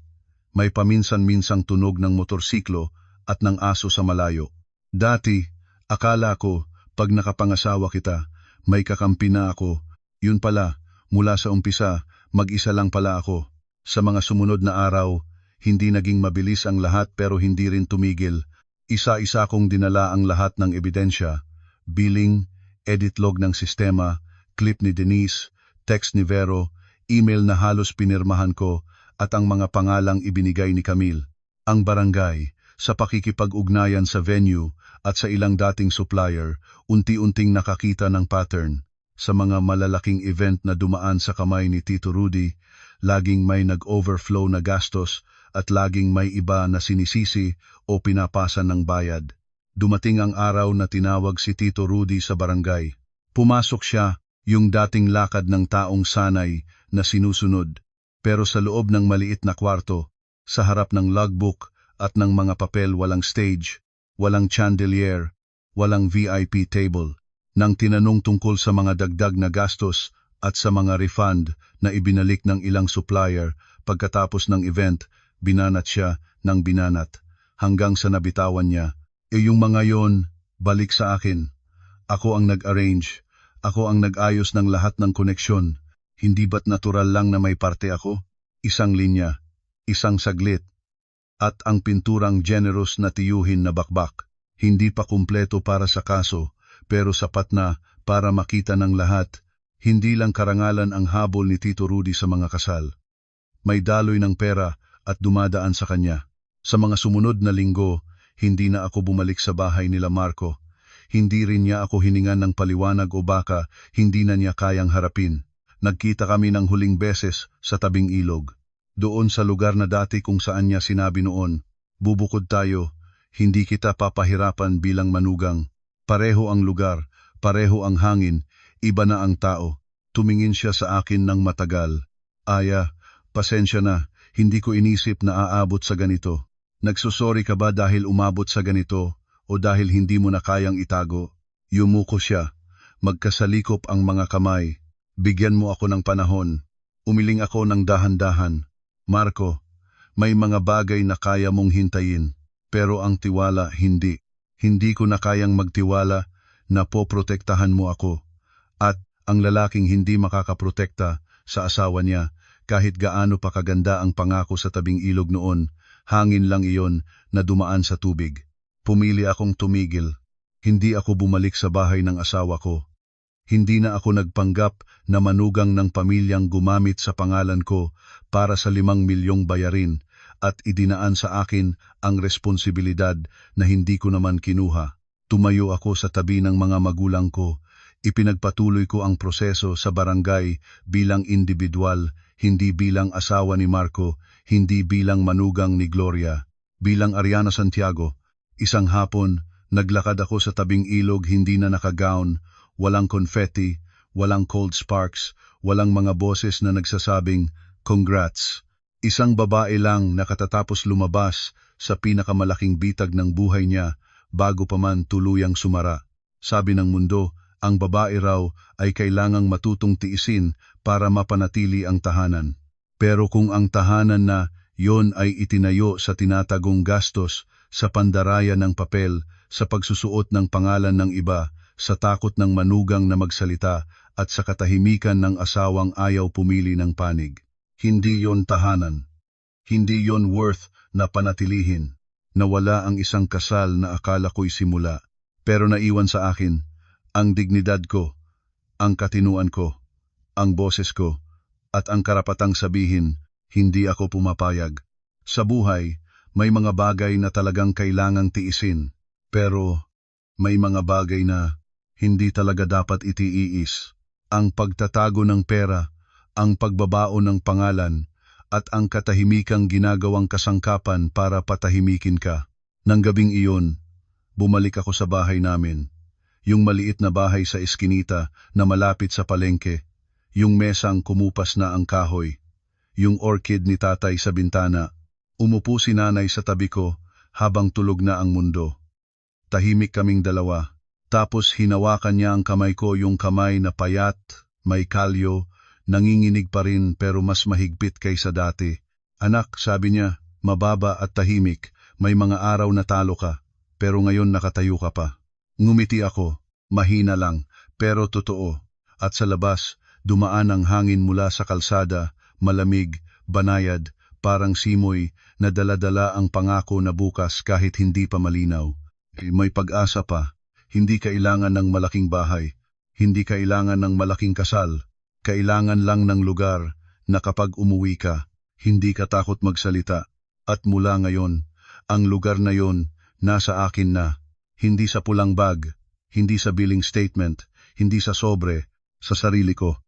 May paminsan-minsang tunog ng motorsiklo at ng aso sa malayo. Dati, akala ko, pag nakapangasawa kita, may kakampi na ako. Yun pala, mula sa umpisa, mag-isa lang pala ako. Sa mga sumunod na araw, hindi naging mabilis ang lahat pero hindi rin tumigil. Isa-isa kong dinala ang lahat ng ebidensya. Billing, edit log ng sistema, clip ni Denise, text ni Vero, email na halos pinirmahan ko, at ang mga pangalang ibinigay ni Camille. Ang barangay, sa pakikipag-ugnayan sa venue at sa ilang dating supplier, unti-unting nakakita ng pattern. Sa mga malalaking event na dumaan sa kamay ni Tito Rudy, laging may nag-overflow na gastos at laging may iba na sinisisi o pinapasa ng bayad. Dumating ang araw na tinawag si Tito Rudy sa barangay. Pumasok siya, yung dating lakad ng taong sanay na sinusunod. Pero sa loob ng maliit na kwarto, sa harap ng logbook at ng mga papel walang stage, walang chandelier, walang VIP table. Nang tinanong tungkol sa mga dagdag na gastos at sa mga refund na ibinalik ng ilang supplier pagkatapos ng event, binanat siya ng binanat hanggang sa nabitawan niya. Yung mga yon, balik sa akin. Ako ang nag-arrange, ako ang nag-ayos ng lahat ng koneksyon. Hindi ba't natural lang na may parte ako? Isang linya, isang saglit, at ang pinturang generous na tiyuhin na bakbak. Hindi pa kumpleto para sa kaso, pero sapat na para makita ng lahat, hindi lang karangalan ang habol ni Tito Rudy sa mga kasal. may daloy ng pera at dumadaan sa kanya. Sa mga sumunod na linggo, hindi na ako bumalik sa bahay nila Marco. Hindi rin niya ako hiningan ng paliwanag o baka hindi na niya kayang harapin. Nagkita kami ng huling beses sa tabing ilog. Doon sa lugar na dati kung saan niya sinabi noon, bubukod tayo, hindi kita papahirapan bilang manugang. Pareho ang lugar, pareho ang hangin, iba na ang tao. Tumingin siya sa akin ng matagal. Aya, pasensya na, hindi ko inisip na aabot sa ganito. Nagsusori ka ba dahil umabot sa ganito o dahil hindi mo na kayang itago? Yumuko siya. Magkasalikop ang mga kamay. Bigyan mo ako ng panahon. Umiling ako ng dahan-dahan. Marco, may mga bagay na kaya mong hintayin, pero ang tiwala hindi. Hindi ko na kayang magtiwala na poprotektahan mo ako. At ang lalaking hindi makakaprotekta sa asawa niya, kahit gaano pa kaganda ang pangako sa tabing ilog noon, hangin lang iyon na dumaan sa tubig. Pumili akong tumigil. Hindi ako bumalik sa bahay ng asawa ko. Hindi na ako nagpanggap na manugang ng pamilyang gumamit sa pangalan ko para sa 5 milyong bayarin at idinaan sa akin ang responsibilidad na hindi ko naman kinuha. Tumayo ako sa tabi ng mga magulang ko. Ipinagpatuloy ko ang proseso sa barangay bilang individual, hindi bilang asawa ni Marco, hindi bilang manugang ni Gloria. Bilang Ariana Santiago, isang hapon, naglakad ako sa tabing ilog hindi na nakagown, walang confetti, walang cold sparks, walang mga boses na nagsasabing, "Congrats." Isang babae lang nakatatapos lumabas sa pinakamalaking bitag ng buhay niya bago pa man tuluyang sumara. Sabi ng mundo, ang babae raw ay kailangang matutong tiisin para mapanatili ang tahanan. Pero kung ang tahanan na yon ay itinayo sa tinatagong gastos, sa pandaraya ng papel, sa pagsusuot ng pangalan ng iba, sa takot ng manugang na magsalita at sa katahimikan ng asawang ayaw pumili ng panig. Hindi yon tahanan. Hindi yon worth na panatilihin. Nawala ang isang kasal na akala ko'y simula, pero naiwan sa akin ang dignidad ko, ang katinuan ko, ang boses ko, at ang karapatang sabihin, hindi ako pumapayag. Sa buhay, may mga bagay na talagang kailangang tiisin, pero may mga bagay na hindi talaga dapat itiiis. Ang pagtatago ng pera, ang pagbabao ng pangalan, at ang katahimikang ginagawang kasangkapan para patahimikin ka. Nang gabing iyon, bumalik ako sa bahay namin. Yung maliit na bahay sa eskinita na malapit sa palengke, yung mesang kumupas na ang kahoy, yung orchid ni tatay sa bintana. Umupo si nanay sa tabi ko habang tulog na ang mundo. Tahimik kaming dalawa, tapos hinawakan niya ang kamay ko, yung kamay na payat, may kalyo, nanginginig pa rin pero mas mahigpit kaysa dati. Anak, sabi niya, mababa at tahimik, may mga araw na talo ka, pero ngayon nakatayo ka pa. Ngumiti ako, mahina lang, pero totoo. At sa labas, dumaan ang hangin mula sa kalsada, malamig, banayad, parang simoy na dala-dala ang pangako na bukas kahit hindi pa malinaw. May pag-asa pa, hindi kailangan ng malaking bahay, hindi kailangan ng malaking kasal, kailangan lang ng lugar na kapag umuwi ka, hindi ka takot magsalita. At mula ngayon, ang lugar na yon nasa akin na. Hindi sa pulang bag, hindi sa billing statement, hindi sa sobre, sa sarili ko.